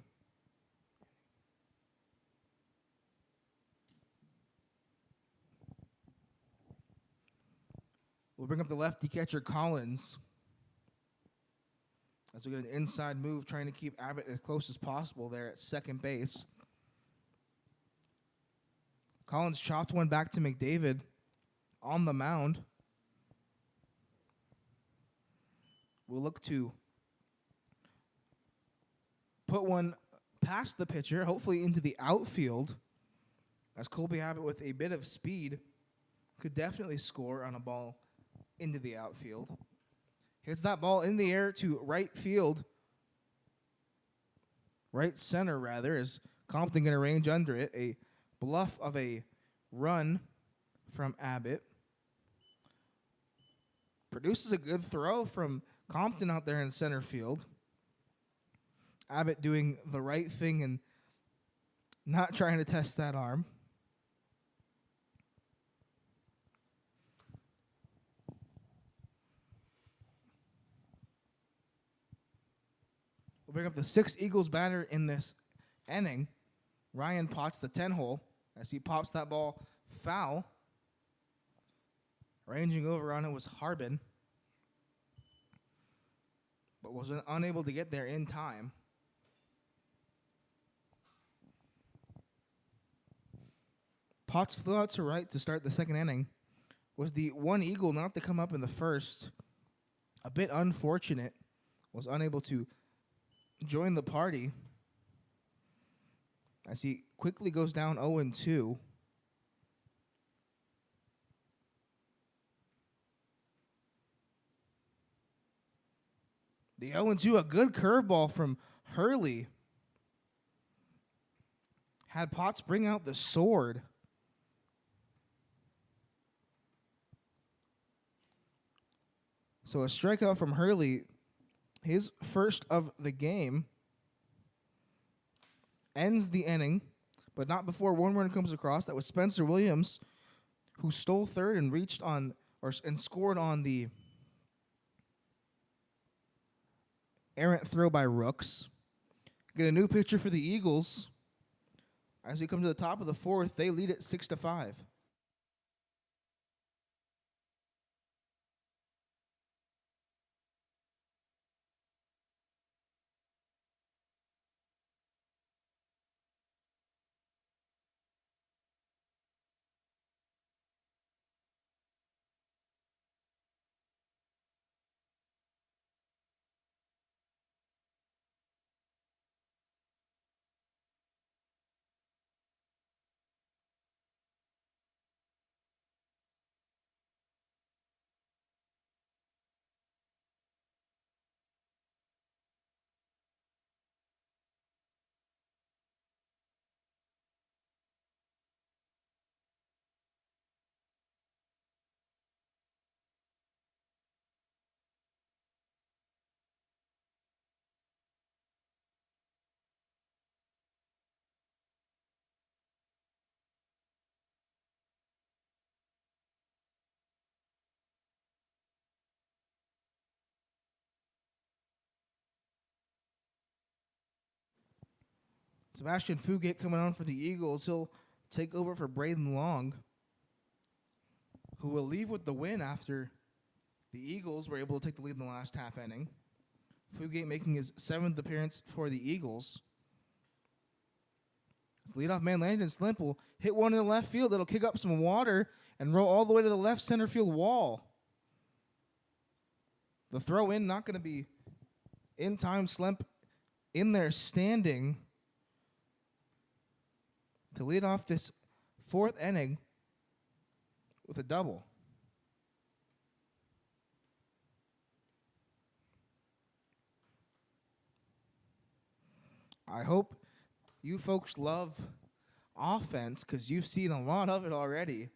We'll bring up the lefty catcher Collins as we get an inside move, trying to keep Abbott as close as possible there at second base. Collins chopped one back to McDavid on the mound. We'll look to put one past the pitcher, hopefully into the outfield, as Colby Abbott with a bit of speed could definitely score on a ball into the outfield. Hits that ball in the air to right field. Right center, rather, is Compton going to range under it. A bluff of a run from Abbott. Produces a good throw from Compton out there in center field. Abbott doing the right thing and not trying to test that arm. We'll bring up the 6th Eagles batter in this inning. Ryan Potts, the 10-hole, as he pops that ball foul. Ranging over on it was Harbin, but was unable to get there in time. Potts flew out to right to start the second inning. Was the one Eagle not to come up in the first. A bit unfortunate. Was unable to join the party as he quickly goes down 0-2. The 0-2, a good curveball from Hurley. Had Potts bring out the sword. So a strikeout from Hurley, his first of the game, ends the inning. but not before one runner comes across. That was Spencer Williams, who stole third and reached on and scored on the errant throw by Rooks. Get a new pitcher for the Eagles. As we come to the top of the fourth, they lead it 6-5. Sebastian Fugate coming on for the Eagles. He'll take over for Braden Long, who will leave with the win after the Eagles were able to take the lead in the last half inning. Fugate making his 7th appearance for the Eagles. His leadoff man Landon Slimp will hit one in the left field that'll kick up some water and roll all the way to the left center field wall. The throw in not going to be in time. Slimp in there standing to lead off this 4th inning with a double. I hope you folks love offense because you've seen a lot of it already.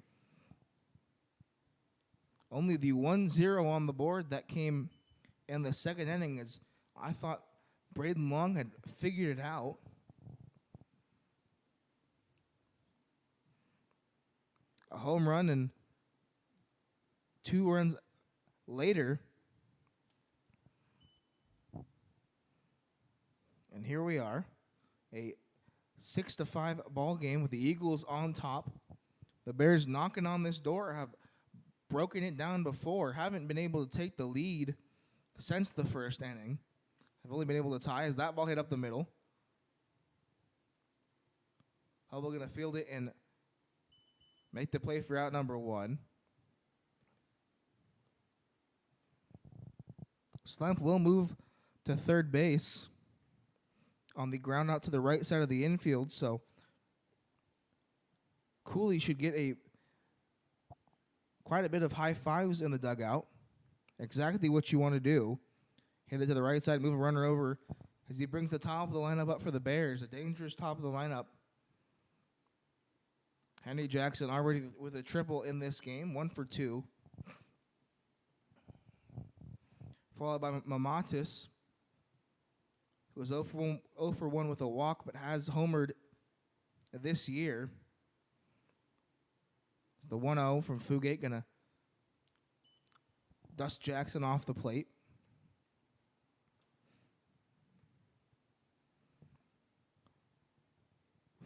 Only the 1-0 on the board that came in the 2nd inning is I thought Braden Long had figured it out. A home run and 2 runs later. And here we are, a 6-5 ball game with the Eagles on top. The Bears knocking on this door have broken it down before, haven't been able to take the lead since the 1st inning. Have only been able to tie as that ball hit up the middle. Hubble going to field it and make the play for out number 1. Slamp will move to third base on the ground out to the right side of the infield, so Cooley should get quite a bit of high fives in the dugout. Exactly what you want to do. Hit it to the right side, move a runner over as he brings the top of the lineup up for the Bears. A dangerous top of the lineup. Henry Jackson already with a triple in this game, 1 for 2. Followed by Mamatis, who was 0 for 1 with a walk, but has homered this year. It's the 1-0 from Fugate, going to dust Jackson off the plate.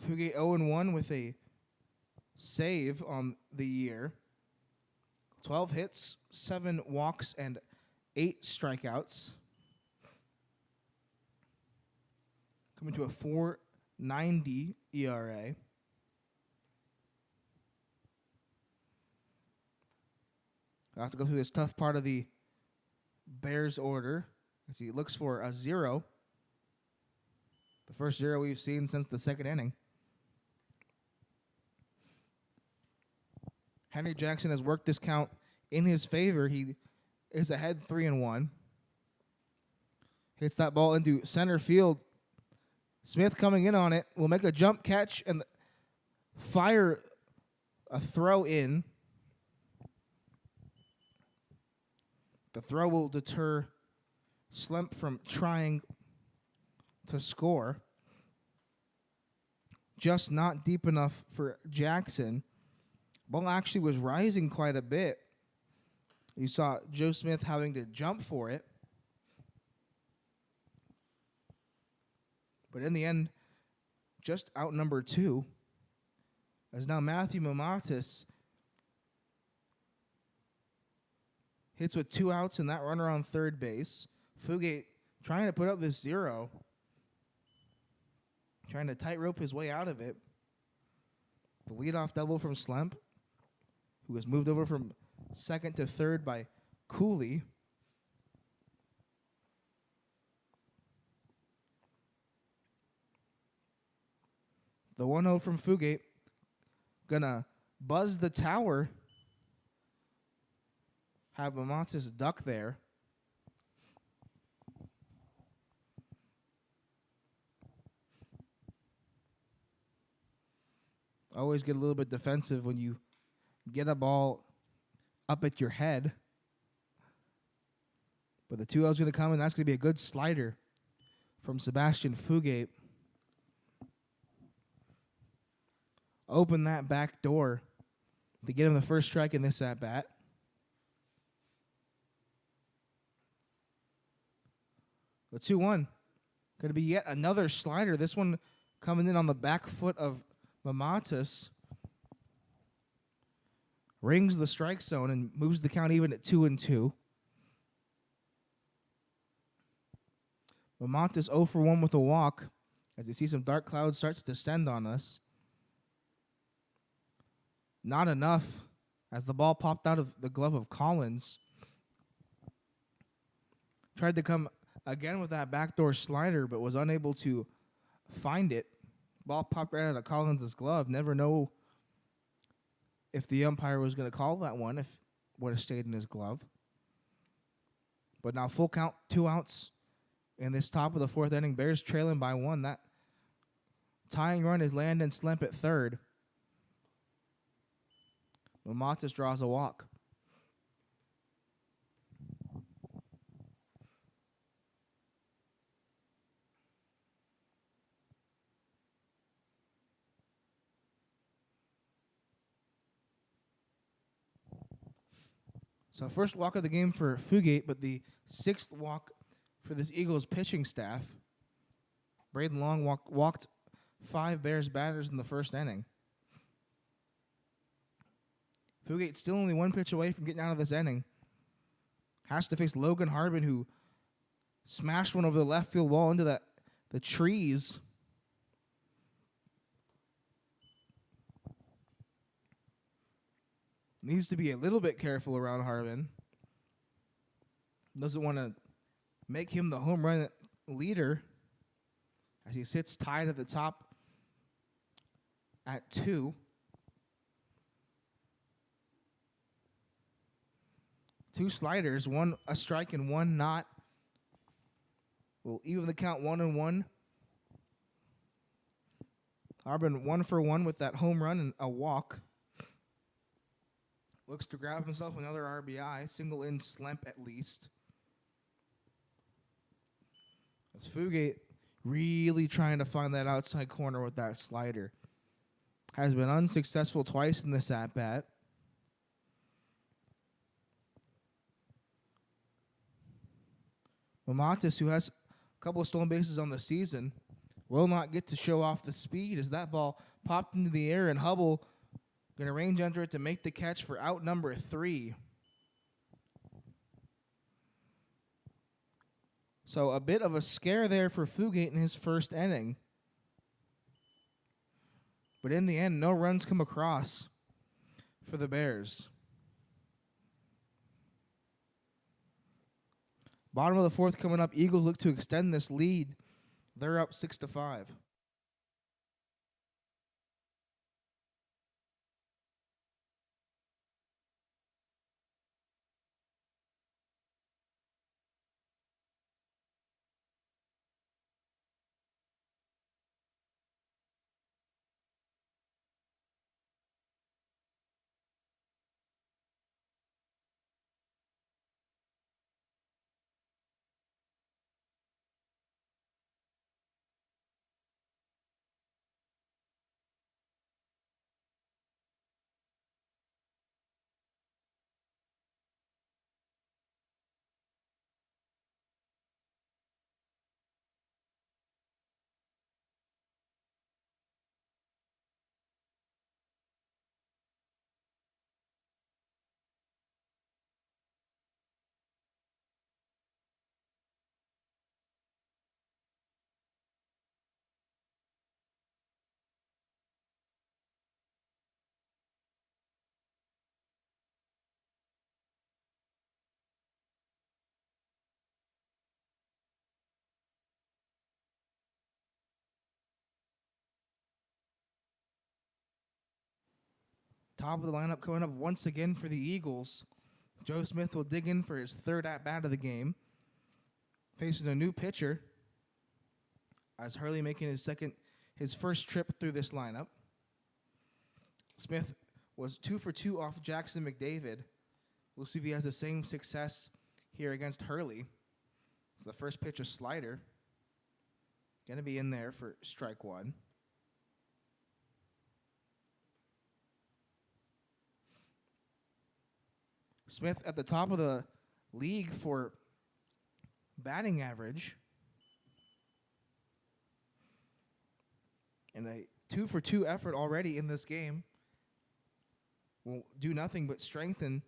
Fugate 0-1 with a save on the year. 12 hits, 7 walks, and 8 strikeouts. Coming to a 4.90 ERA. I'll have to go through this tough part of the Bears order as he looks for a 0. The first 0 we've seen since the 2nd inning. Henry Jackson has worked this count in his favor. He is ahead 3-1. Hits that ball into center field. Smith coming in on it will make a jump catch and fire a throw in. The throw will deter Slemp from trying to score. just not deep enough for Jackson. Ball actually was rising quite a bit. You saw Joe Smith having to jump for it. But in the end, just outnumbered 2. As now Matthew Mamatis hits with 2 outs and that runner on third base. Fugate trying to put up this 0. Trying to tightrope his way out of it. The leadoff double from Slemp, who was moved over from second to third by Cooley. The 1-0 from Fugate. Gonna buzz the tower. Have Mamatis duck there. Always get a little bit defensive when you get a ball up at your head. But the 2-0 is going to come, and that's going to be a good slider from Sebastian Fugate. Open that back door to get him the first strike in this at-bat. The 2-1. Going to be yet another slider. This one coming in on the back foot of Mamatis. Rings the strike zone and moves the count even at 2-2. Mamatis 0 for 1 with a walk as you see some dark clouds start to descend on us. Not enough as the ball popped out of the glove of Collins. Tried to come again with that backdoor slider, but was unable to find it. Ball popped right out of Collins' glove. Never know if the umpire was going to call that one, if it would have stayed in his glove. But now full count, 2 outs in this top of the 4th inning. Bears trailing by 1. That tying run is Landon Slemp at third. Mamatis draws a walk. So first walk of the game for Fugate, but the 6th walk for this Eagles pitching staff. Braden Long walked 5 Bears batters in the first inning. Fugate still only 1 pitch away from getting out of this inning. Has to face Logan Harbin, who smashed one over the left field wall into the trees. Needs to be a little bit careful around Harbin. Doesn't want to make him the home run leader as he sits tied at the top at 2. 2 sliders, 1 a strike and 1 not. We'll even the count 1-1. Harbin 1 for 1 with that home run and a walk. Looks to grab himself another RBI, single in Slemp at least. As Fugate really trying to find that outside corner with that slider. Has been unsuccessful twice in this at-bat. Mamatis, who has a couple of stolen bases on the season, will not get to show off the speed as that ball popped into the air, and Hubble going to range under it to make the catch for out number 3. So a bit of a scare there for Fugate in his first inning. But in the end, no runs come across for the Bears. Bottom of the 4th coming up. Eagles look to extend this lead. They're up 6-5. Top of the lineup coming up once again for the Eagles. Joe Smith will dig in for his third at-bat of the game. Faces a new pitcher as Hurley making his first trip through this lineup. Smith was 2 for 2 off Jackson McDavid. We'll see if he has the same success here against Hurley. So the first pitch, a slider. Going to be in there for strike one. Smith at the top of the league for batting average. And a 2 for 2 effort already in this game will do nothing but strengthen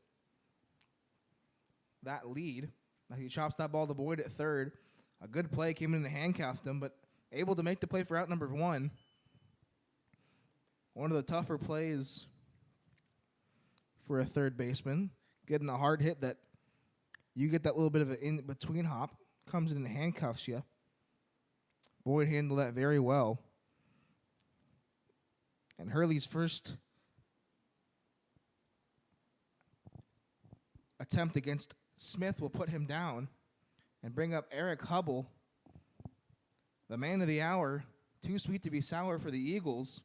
that lead. Now he chops that ball to Boyd at third. A good play came in and handcuffed him, but able to make the play for out number one. One of the tougher plays for a third baseman. Getting a hard hit that you get that little bit of an in-between hop. Comes in and handcuffs you. Boyd handled that very well. And Hurley's first attempt against Smith will put him down and bring up Eric Hubble, the man of the hour. Too sweet to be sour for the Eagles.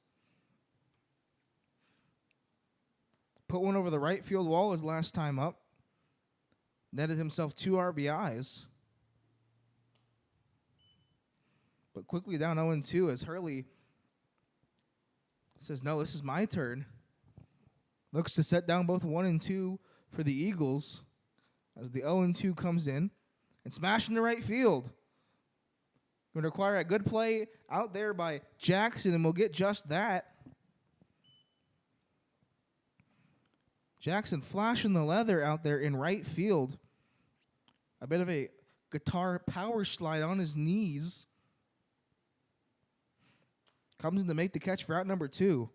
Put one over the right field wall his last time up. Netted himself 2 RBIs. But quickly down 0-2 as Hurley says, no, this is my turn. Looks to set down both 1 and 2 for the Eagles as the 0-2 comes in and smash into right field. Going to require a good play out there by Jackson, and we'll get just that. Jackson flashing the leather out there in right field. A bit of a guitar power slide on his knees. Comes in to make the catch for out number 2.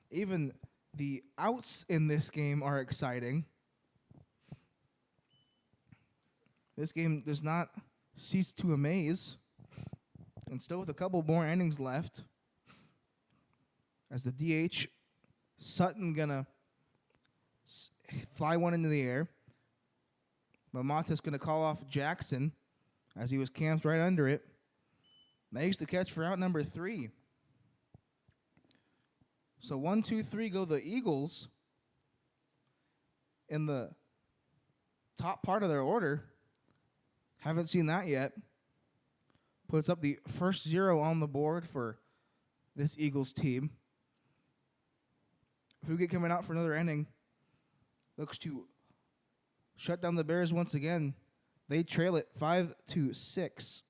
Even the outs in this game are exciting. This game does not cease to amaze. And still with a couple more innings left. As the DH, Sutton gonna fly one into the air. But Mata's gonna call off Jackson as he was camped right under it. Makes the catch for out number 3. So 1, 2, 3 go the Eagles in the top part of their order. Haven't seen that yet. Puts up the first 0 on the board for this Eagles team. Fugate coming out for another inning. Looks to shut down the Bears once again. They trail it 5-6.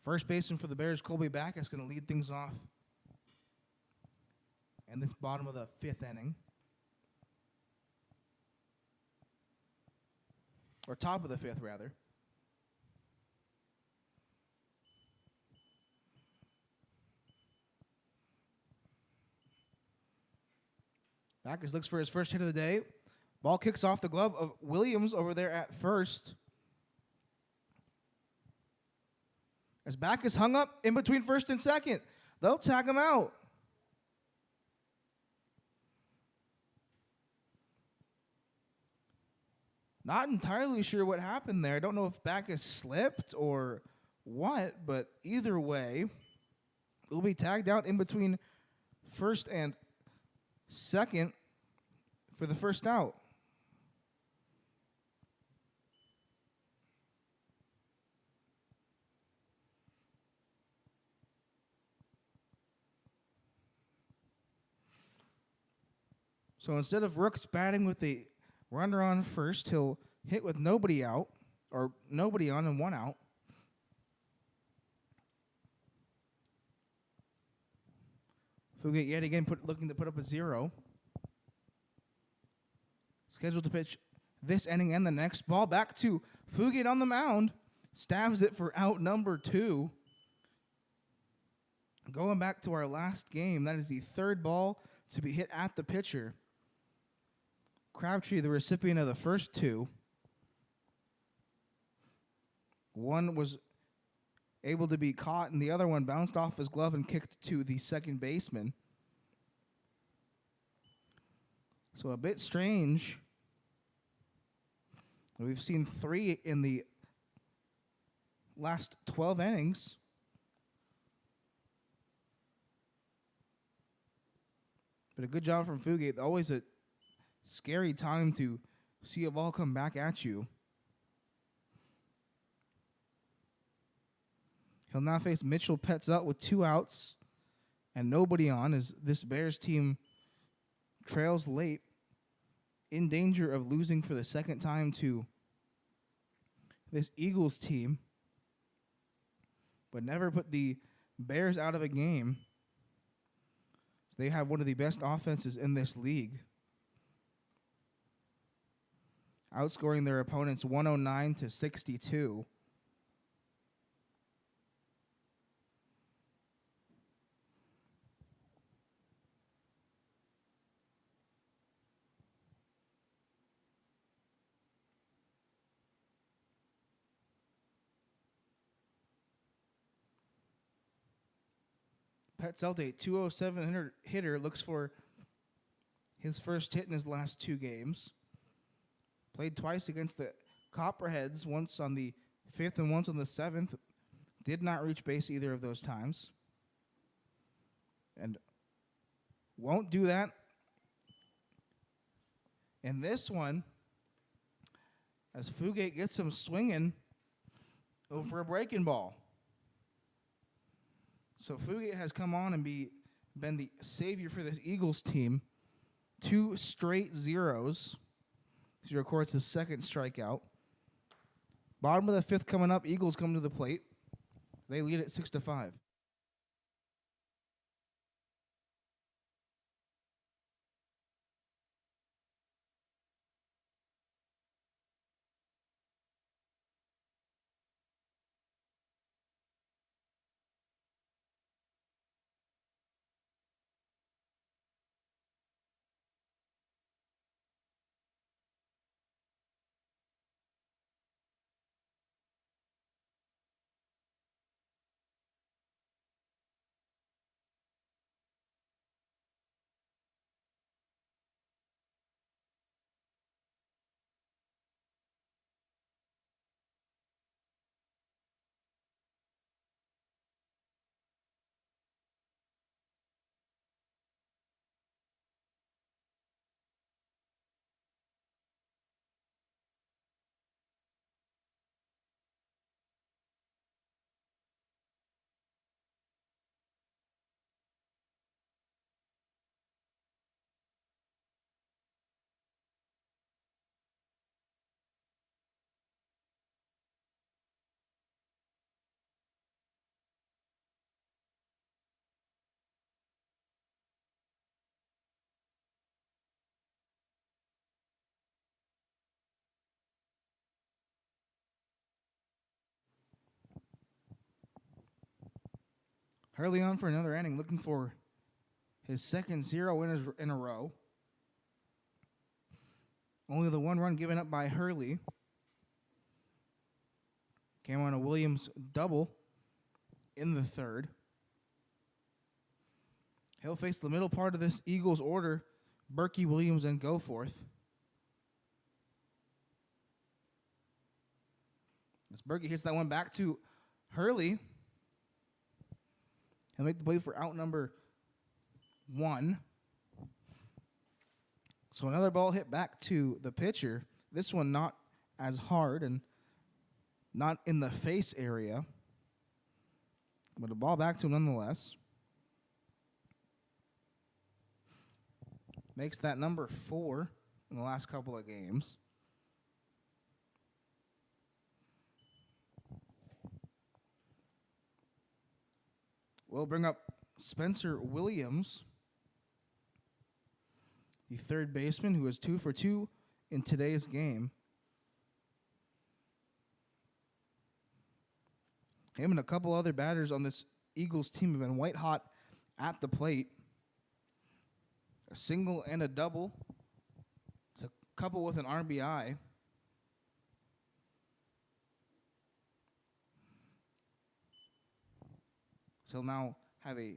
First baseman for the Bears, Colby Backus, going to lead things off in this bottom of the 5th inning. Or top of the 5th, rather. Backus looks for his first hit of the day. Ball kicks off the glove of Williams over there at first. As Backus hung up in between first and second. They'll tag him out. Not entirely sure what happened there. I don't know if Backus slipped or what, but either way, he'll be tagged out in between first and second. for the first out. So instead of Rooks batting with a runner on first, he'll hit with nobody out, or nobody on and one out. Fugate yet again looking to put up a 0. Scheduled to pitch this inning and the next. Ball back to Fugate on the mound. Stabs it for out number 2. Going back to our last game, that is the third ball to be hit at the pitcher. Crabtree, the recipient of the first 2. One was able to be caught, and the other one bounced off his glove and kicked to the second baseman. So a bit strange. We've seen 3 in the last 12 innings. But a good job from Fugate. Always a scary time to see a ball come back at you. He'll now face Mitchell Petzelt with 2 outs and nobody on as this Bears team trails late, in danger of losing for the second time to this Eagles team, but never put the Bears out of a game. They have one of the best offenses in this league, outscoring their opponents 109-62. Petzelt, a 207 hitter, looks for his first hit in his last 2 games. Played twice against the Copperheads, once on the 5th and once on the 7th. Did not reach base either of those times. And won't do that in this one, as Fugate gets him swinging over a breaking ball. So Fugate has come on and been the savior for this Eagles team. 2 straight zeros. He records his second strikeout. Bottom of the 5th coming up. Eagles come to the plate. They lead at 6-5. Hurley on for another inning, looking for his second 0 in a row. Only the 1 run given up by Hurley. Came on a Williams double in the 3rd. He'll face the middle part of this Eagles order, Berkey, Williams, and Goforth. As Berkey hits that one back to Hurley, he'll make the play for out number 1. So another ball hit back to the pitcher. This one not as hard and not in the face area, but a ball back to him nonetheless. Makes that number 4 in the last couple of games. We'll bring up Spencer Williams, the third baseman who is 2 for 2 in today's game. Him and a couple other batters on this Eagles team have been white hot at the plate. A single and a double. It's a couple with an RBI. So now have a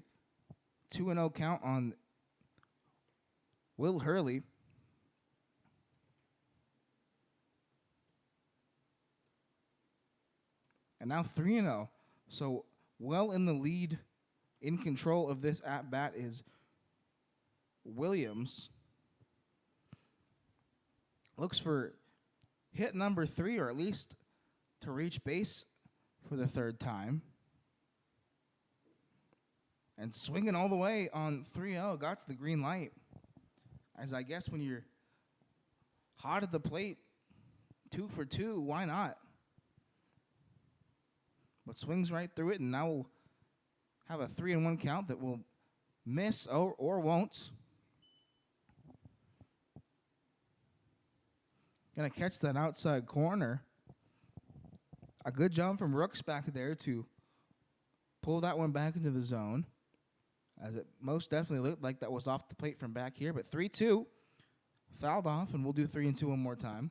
2-0 count on Will Hurley. And now 3-0. So well in the lead, in control of this at-bat is Williams. Looks for hit number 3, or at least to reach base for the third time. And swinging all the way on 3-0, got to the green light. As I guess when you're hot at the plate, 2 for 2, why not? But swings right through it, and now we'll have a 3-1 count that will miss or won't. Gonna catch that outside corner. A good job from Rooks back there to pull that one back into the zone, as it most definitely looked like that was off the plate from back here. But 3-2, fouled off, and we'll do 3-2 one more time.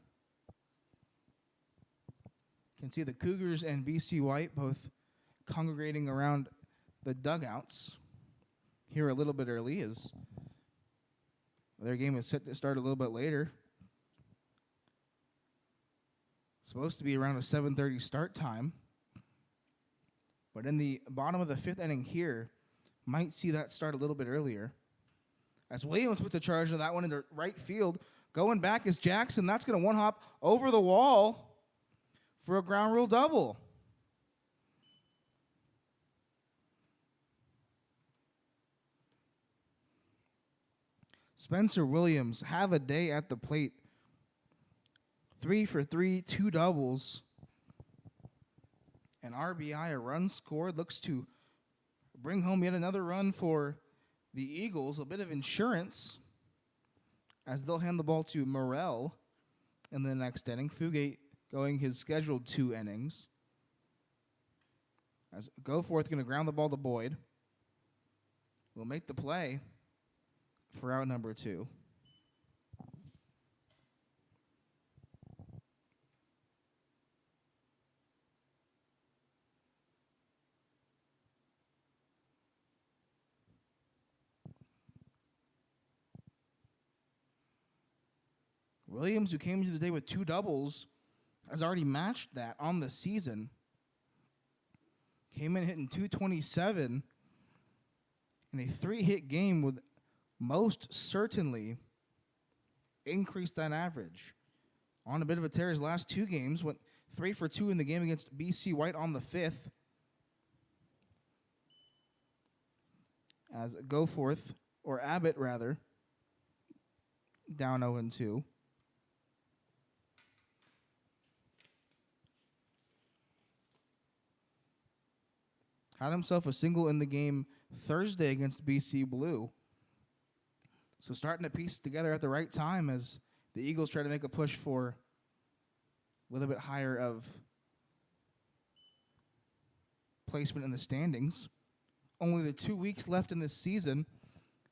Can see the Cougars and BC White both congregating around the dugouts here a little bit early, as their game is set to start a little bit later. Supposed to be around a 7:30 start time. But in the bottom of the 5th inning here, might see that start a little bit earlier. As Williams puts a charge of that one into right field. Going back is Jackson. That's going to one-hop over the wall for a ground rule double. Spencer Williams, have a day at the plate. 3 for 3, 2 doubles. An RBI, a run scored. Looks to bring home yet another run for the Eagles. A bit of insurance as they'll hand the ball to Morrell in the next inning. Fugate going his scheduled 2 innings. As Goforth going to ground the ball to Boyd. Will make the play for out number 2. Williams, who came into the day with 2 doubles, has already matched that on the season. Came in hitting .227 in a 3-hit game, would most certainly increase that average. On a bit of a tear his last 2 games, went 3 for 2 in the game against BC White on the 5th. As Goforth, or Abbott rather, down 0-2. Had himself a single in the game Thursday against BC Blue. So starting to piece together at the right time as the Eagles try to make a push for a little bit higher of placement in the standings. Only the 2 weeks left in this season.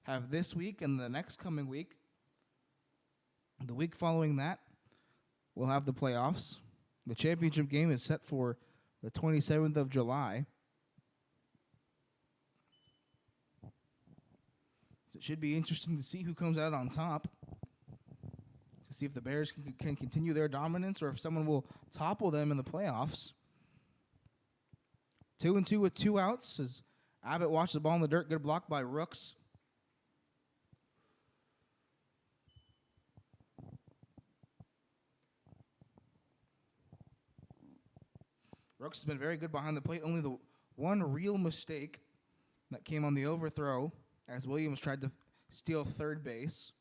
Have this week and the next coming week. The week following that, we'll have the playoffs. The championship game is set for the 27th of July. So it should be interesting to see who comes out on top, to see if the Bears can continue their dominance or if someone will topple them in the playoffs. 2-2 with 2 outs as Abbott watched the ball in the dirt, good block by Rooks. Brooks has been very good behind the plate. Only the one real mistake that came on the overthrow as Williams tried to steal third base.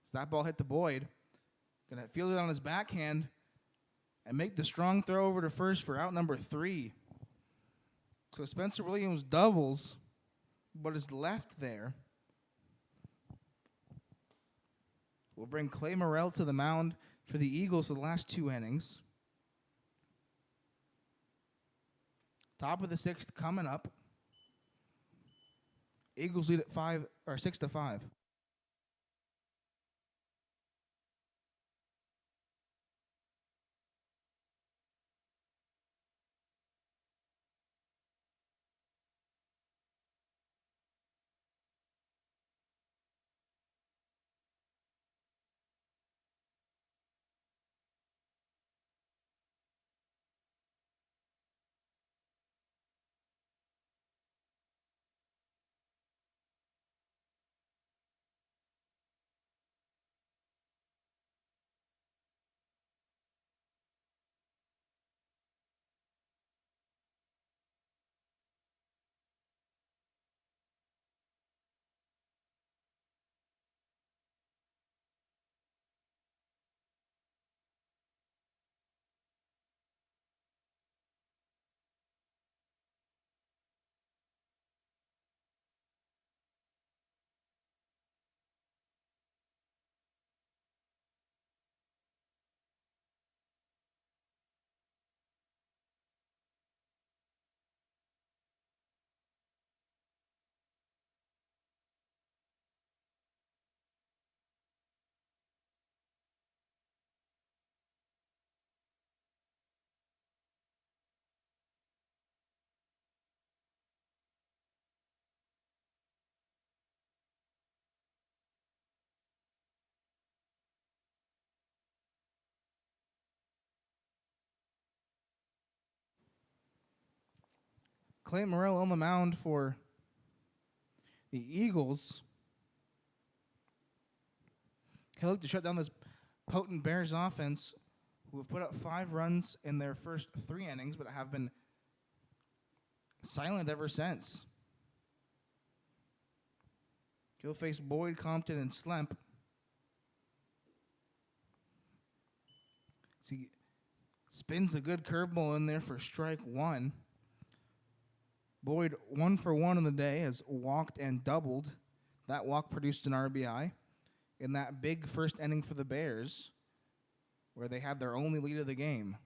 So that ball hit the Boyd. Gonna field it on his backhand and make the strong throw over to first for out number 3. So Spencer Williams doubles, but is left there. We'll bring Clay Morrell to the mound for the Eagles for the last 2 innings. Top of the 6th coming up. Eagles lead at 6-5. Clay Morrell on the mound for the Eagles. He'll look to shut down this potent Bears offense, who have put up 5 runs in their first 3 innings, but have been silent ever since. He'll face Boyd, Compton, and Slemp. See, spins a good curveball in there for strike 1. Boyd 1 for 1 in the day, has walked and doubled. That walk produced an RBI in that big first inning for the Bears, where they had their only lead of the game.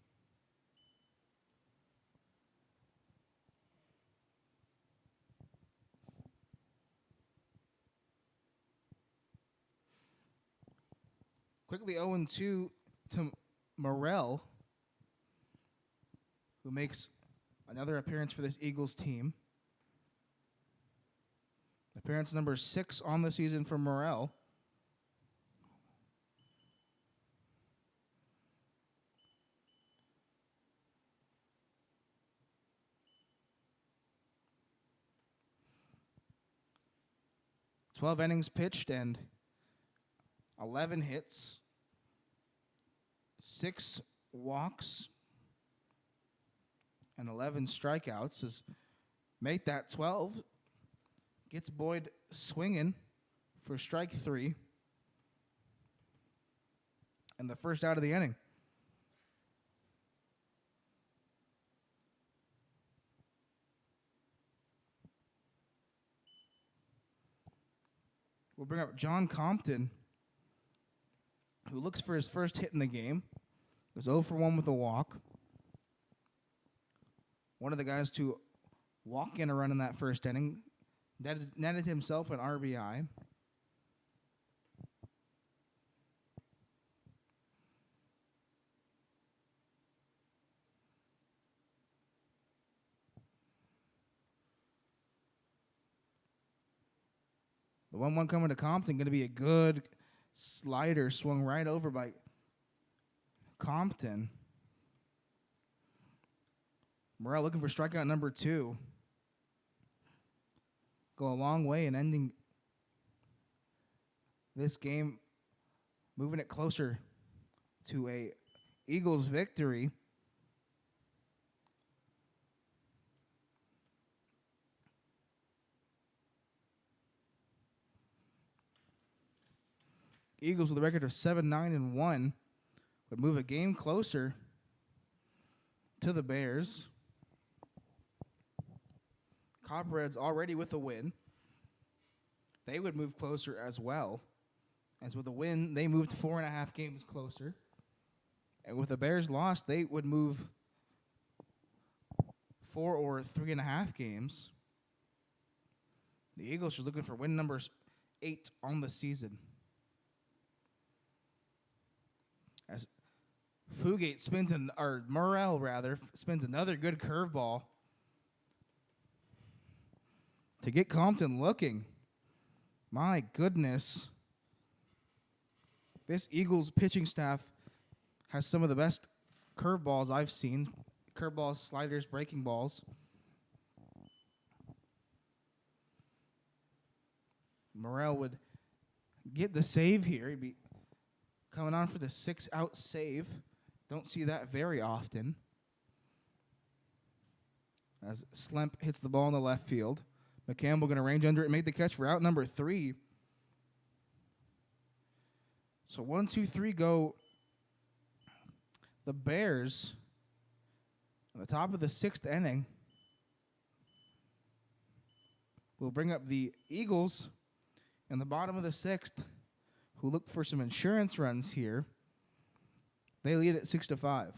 Quickly 0-2 to Morrell, who makes another appearance for this Eagles team. Appearance number 6 on the season for Morrell. "12 innings pitched and 11 hits, 6 walks, and 11 strikeouts. Has made that 12. Gets Boyd swinging for strike 3. And the first out of the inning. We'll bring up John Compton, who looks for his first hit in the game. Was 0 for 1 with a walk. One of the guys to walk in a run in that first inning. Netted himself an RBI. The 1-1 coming to Compton, going to be a good slider swung right over by Compton. Morrell looking for strikeout number 2. Go a long way in ending this game, moving it closer to a Eagles victory. Eagles with a record of 7-9-1 would move a game closer to the Bears. Copperheads already with a win. They would move closer as well. As with a win, they moved 4.5 games closer. And with the Bears loss, they would move 4 or 3.5 games. The Eagles are looking for win number 8 on the season. As Morrell spins another good curveball to get Compton looking. My goodness. This Eagles pitching staff has some of the best curveballs I've seen. Curveballs, sliders, breaking balls. Morrell would get the save here. He'd be coming on for the 6-out save. Don't see that very often. As Slemp hits the ball in the left field. McCampbell going to range under it and make the catch for out number 3. So 1, 2, 3 go the Bears on the top of the 6th inning. We'll bring up the Eagles in the bottom of the 6th, who look for some insurance runs here. They lead at 6-5.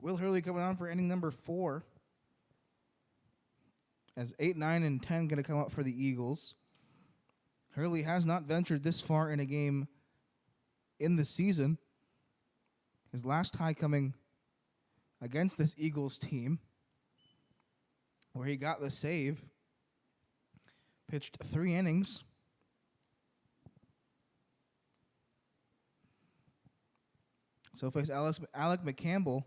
Will Hurley coming on for inning number 4. As 8, 9, and 10 going to come up for the Eagles. Hurley has not ventured this far in a game in the season. His last tie coming against this Eagles team, where he got the save. Pitched 3 innings. So face Alec McCampbell,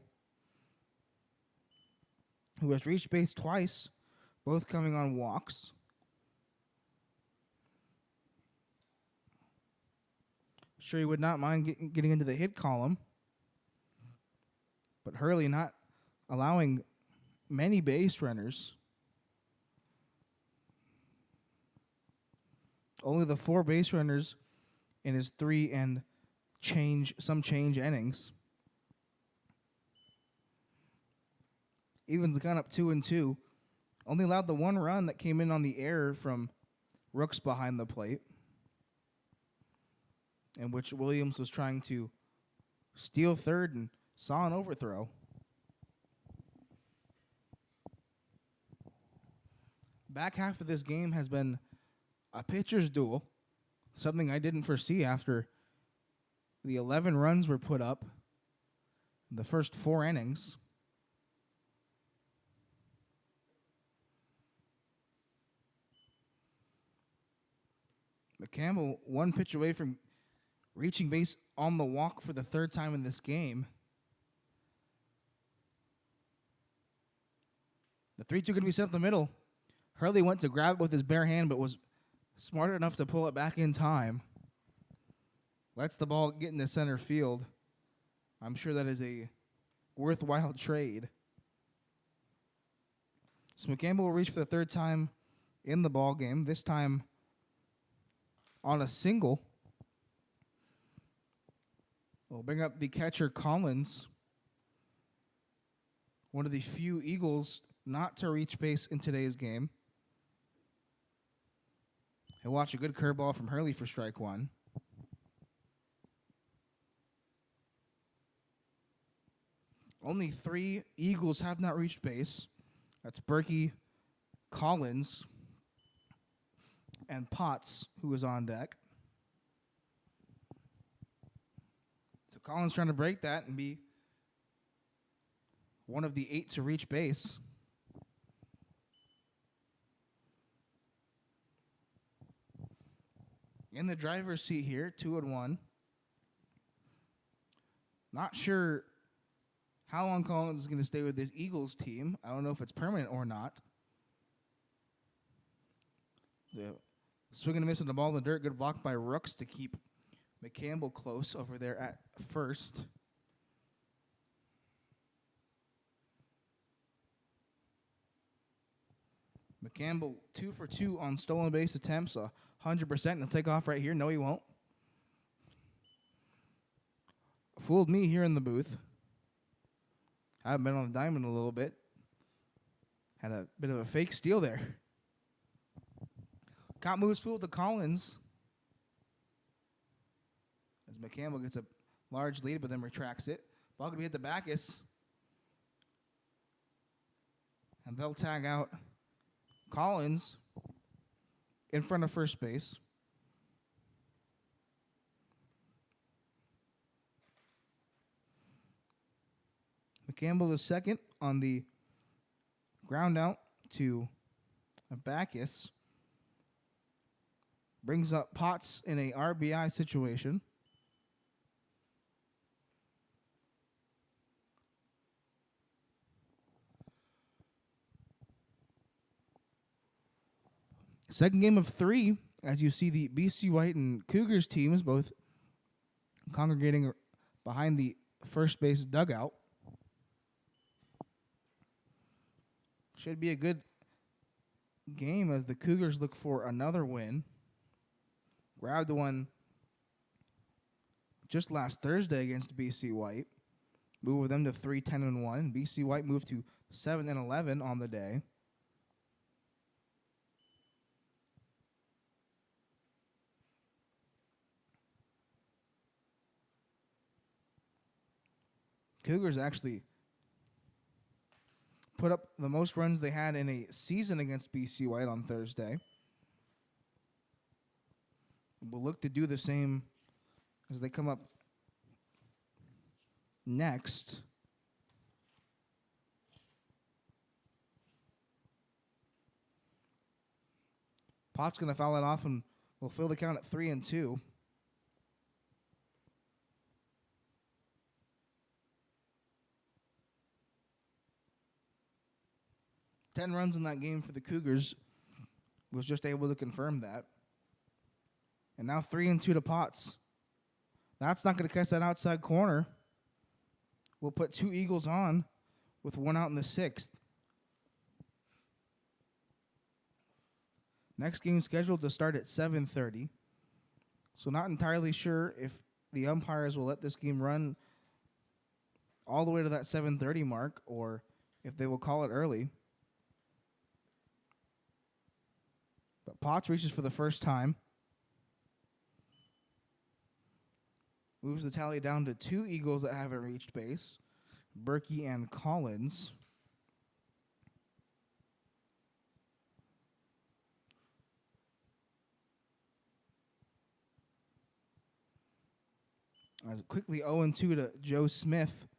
who has reached base twice, both coming on walks. Sure, he would not mind getting into the hit column. But Hurley not allowing many base runners. Only the 4 base runners in his 3 and some change innings. Even the gun up 2-2. Only allowed the 1 run that came in on the error from Rooks behind the plate, in which Williams was trying to steal third and saw an overthrow. Back half of this game has been a pitcher's duel, something I didn't foresee after the 11 runs were put up in the first 4 innings. McCampbell 1 pitch away from reaching base on the walk for the 3rd time in this game. The 3-2 going to be set up the middle. Hurley went to grab it with his bare hand, but was smart enough to pull it back in time. Lets the ball get into center field. I'm sure that is a worthwhile trade. So McCampbell will reach for the 3rd time in the ball game. This time on a single. We'll bring up the catcher Collins, one of the few Eagles not to reach base in today's game. He'll watch a good curveball from Hurley for strike one. Only 3 Eagles have not reached base. That's Berkey, Collins, and Potts, who is on deck. So Collins trying to break that and be one of the 8 to reach base. In the driver's seat here, 2-1. Not sure how long Collins is going to stay with this Eagles team. I don't know if it's permanent or not. The swing and a miss on the ball in the dirt. Good block by Rooks to keep McCampbell close over there at first. McCampbell 2 for 2 on stolen base attempts. 100%. He'll take off right here. No, he won't. Fooled me here in the booth. I've been on the diamond a little bit. Had a bit of a fake steal there. Count moves full to Collins. As McCampbell gets a large lead, but then retracts it. Ball could be hit to Backus. And they'll tag out Collins in front of first base. McCampbell is second on the ground out to Backus. Brings up Potts in a RBI situation. Second game of 3, as you see the BC White and Cougars teams both congregating behind the first base dugout. Should be a good game as the Cougars look for another win. Grabbed one just last Thursday against BC White. Moved them to 3-10-1. BC White moved to 7-11 on the day. Cougars actually put up the most runs they had in a season against BC White on Thursday. We'll look to do the same as they come up next. Potts going to foul it off and we'll fill the count at 3-2. Ten runs in that game for the Cougars. Was just able to confirm that. And now 3-2 to Potts. That's not going to catch that outside corner. We'll put 2 Eagles on with 1 out in the 6th. Next game scheduled to start at 7:30. So not entirely sure if the umpires will let this game run all the way to that 7:30 mark or if they will call it early. But Potts reaches for the first time. Moves the tally down to 2 Eagles that haven't reached base. Berkey and Collins. As quickly 0-2 to Joe Smith,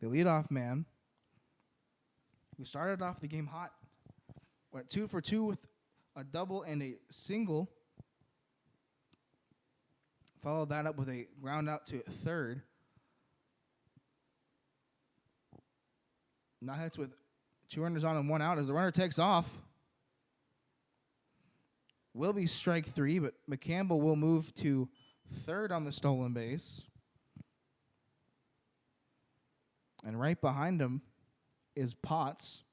the leadoff man, who started off the game hot. Went 2 for 2 with a double and a single. Followed that up with a ground out to third. Now hits with 2 runners on and 1 out as the runner takes off. Will be strike 3, but McCampbell will move to third on the stolen base. And right behind him is Potts.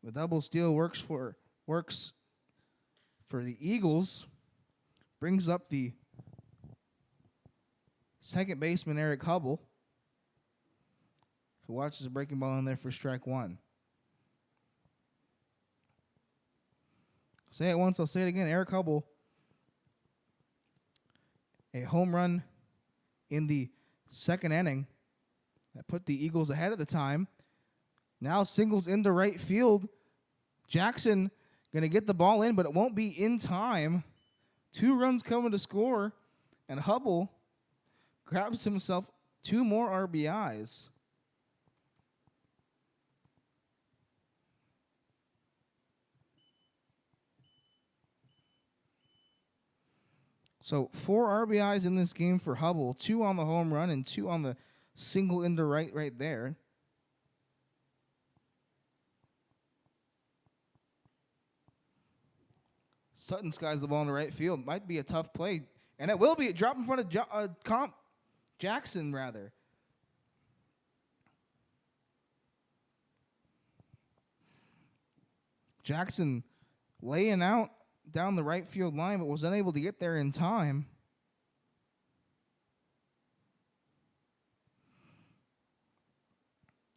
The double steal works for the Eagles brings up the second baseman, Eric Hubble, who watches a breaking ball in there for strike one. Say it once, I'll say it again. Eric Hubble, a home run in the second inning that put the Eagles ahead at the time. Now singles into right field. Jackson going to get the ball in, but it won't be in time. 2 runs coming to score, and Hubble grabs himself 2 more RBIs. So 4 RBIs in this game for Hubble, 2 on the home run and 2 on the single into right there. Sutton skies the ball in the right field. Might be a tough play, and it will be. Drop in front of Jackson, rather. Jackson laying out down the right field line, but was unable to get there in time.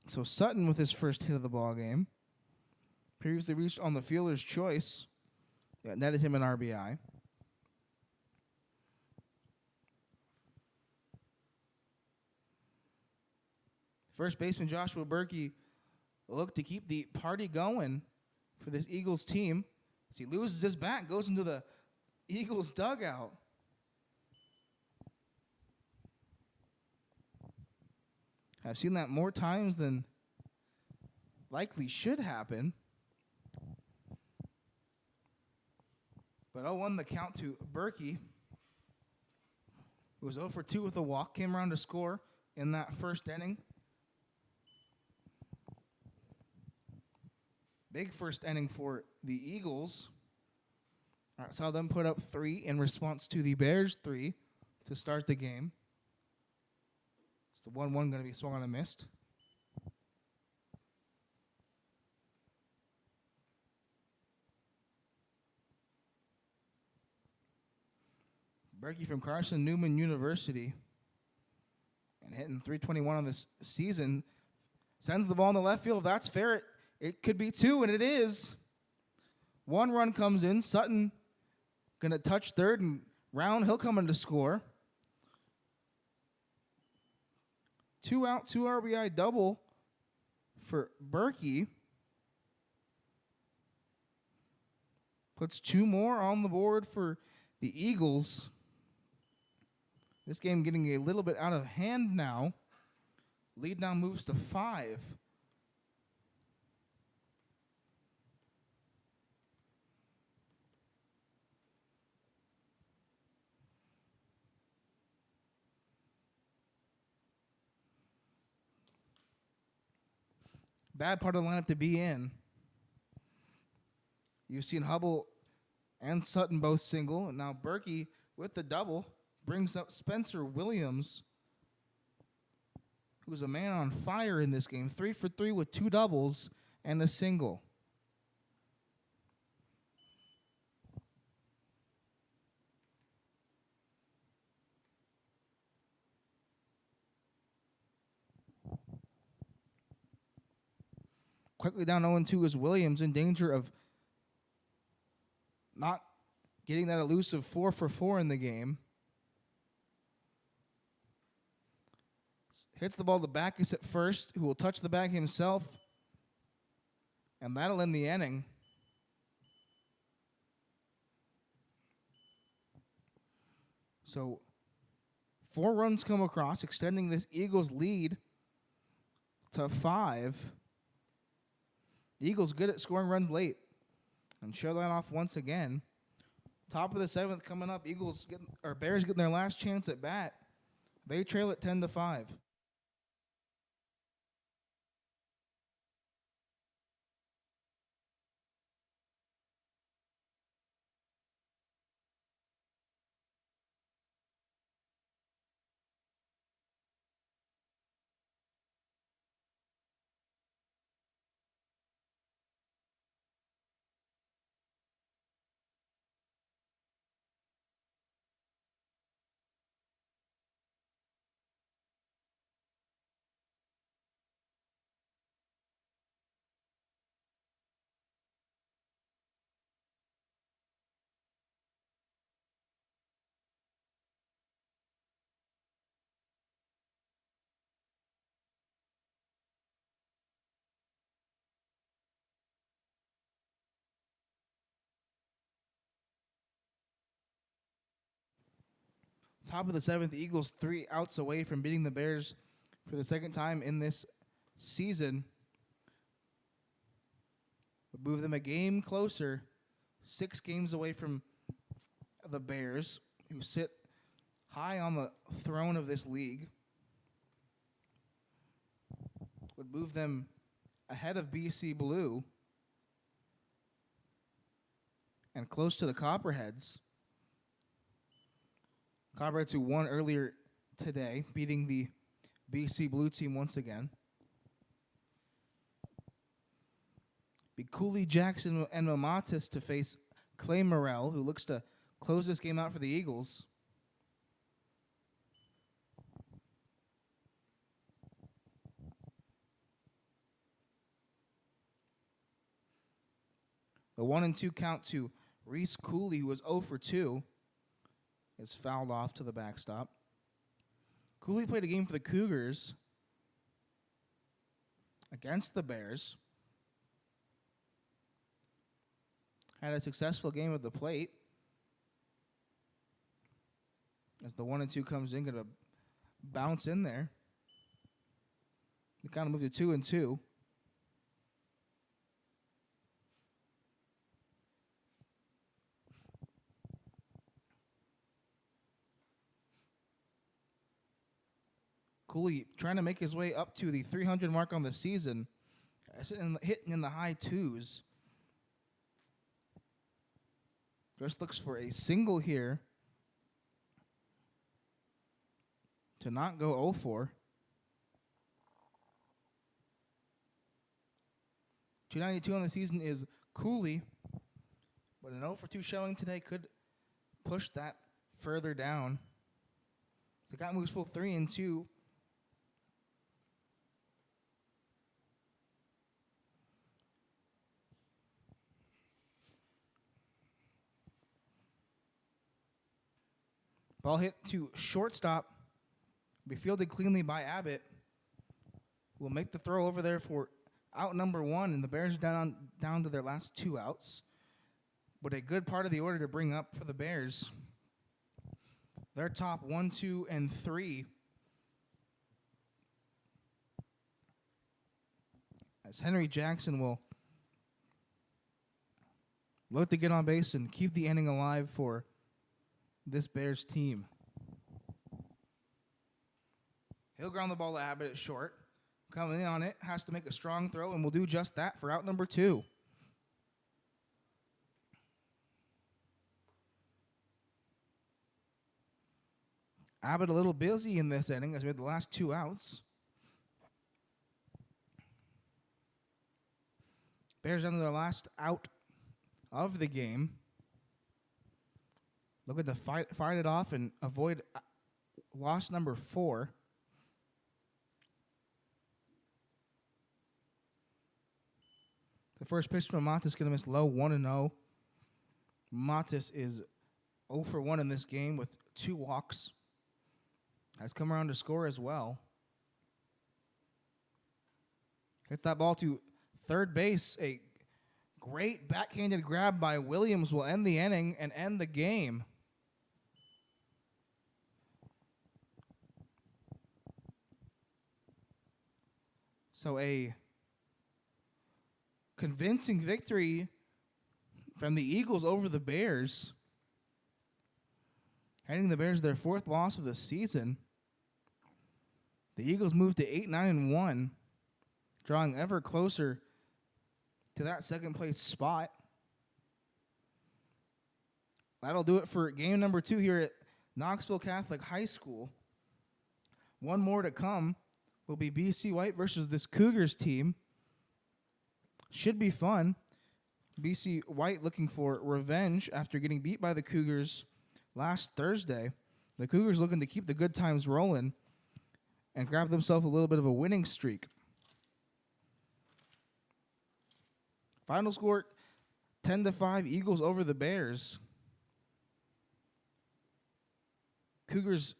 So Sutton with his first hit of the ball game. Previously reached on the fielder's choice. That netted him an RBI. First baseman Joshua Berkey looked to keep the party going for this Eagles team. As he loses his bat, goes into the Eagles dugout. I've seen that more times than likely should happen. But 0-1 the count to Berkey, who was 0 for 2 with a walk, came around to score in that first inning. Big first inning for the Eagles. I saw them put up 3 in response to the Bears' 3 to start the game. It's the 1-1 going to be swung on and missed. Berkey from Carson Newman University, and hitting .321 on this season, sends the ball in the left field. That's fair. It could be 2, and it is. 1 run comes in. Sutton going to touch third, and Round, he'll come in to score. 2 out, 2 RBI double for Berkey. Puts 2 more on the board for the Eagles. This game getting a little bit out of hand now. Lead now moves to 5. Bad part of the lineup to be in. You've seen Hubble and Sutton both single, and now Berkey with the double brings up Spencer Williams, who's a man on fire in this game. 3 for 3 with 2 doubles and a single. Quickly down 0-2 is Williams, in danger of not getting that elusive 4 for 4 in the game. Hits the ball to Backus at first, who will touch the bag himself, and that'll end the inning. So 4 runs come across, extending this Eagles lead to 5. The Eagles good at scoring runs late, and show that off once again. Top of the 7th coming up. Bears getting their last chance at bat. They trail it 10-5. Top of the seventh, the Eagles 3 outs away from beating the Bears for the second time in this season. Would move them a game closer, 6 games away from the Bears, who sit high on the throne of this league. Would move them ahead of BC Blue and close to the Copperheads. Copperheads, who won earlier today, beating the BC Blue team once again. Be Cooley, Jackson, and Mamatis to face Clay Morrell, who looks to close this game out for the Eagles. The 1-2 count to Reese Cooley, who was 0 for 2, is fouled off to the backstop. Cooley played a game for the Cougars against the Bears. Had a successful game at the plate. As the 1-2 comes in, going to bounce in there. They kind of move to 2-2. Cooley trying to make his way up to the 300 mark on the season, hitting in the high 2s. Just looks for a single here to not go 0-4. 292 on the season is Cooley, but an 0 for 2 showing today could push that further down. So the guy moves full 3-2. Ball hit to shortstop. Be fielded cleanly by Abbott. Will make the throw over there for out number 1, and the Bears down to their last 2 outs. But a good part of the order to bring up for the Bears. Their top 1, 2, and 3. As Henry Jackson will look to get on base and keep the inning alive for this Bears team. He'll ground the ball to Abbott at short. Coming in on it, has to make a strong throw, and will do just that for out number 2. Abbott a little busy in this inning as we had the last 2 outs. Bears down to their last out of the game. Looking to fight it off and avoid loss number 4. The first pitch from Matis is going to miss low, 1-0. Matis is 0 for 1 in this game with 2 walks. Has come around to score as well. Hits that ball to third base. A great backhanded grab by Williams will end the inning and end the game. So a convincing victory from the Eagles over the Bears. Handing the Bears their 4th loss of the season. The Eagles move to 8-9-1, drawing ever closer to that second place spot. That'll do it for game number 2 here at Knoxville Catholic High School. One more to come will be BC White versus this Cougars team. Should be fun. BC White looking for revenge after getting beat by the Cougars last Thursday. The Cougars looking to keep the good times rolling and grab themselves a little bit of a winning streak. Final score, 10-5, Eagles over the Bears. Cougars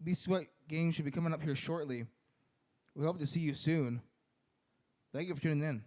BC White game should be coming up here shortly. We hope to see you soon. Thank you for tuning in.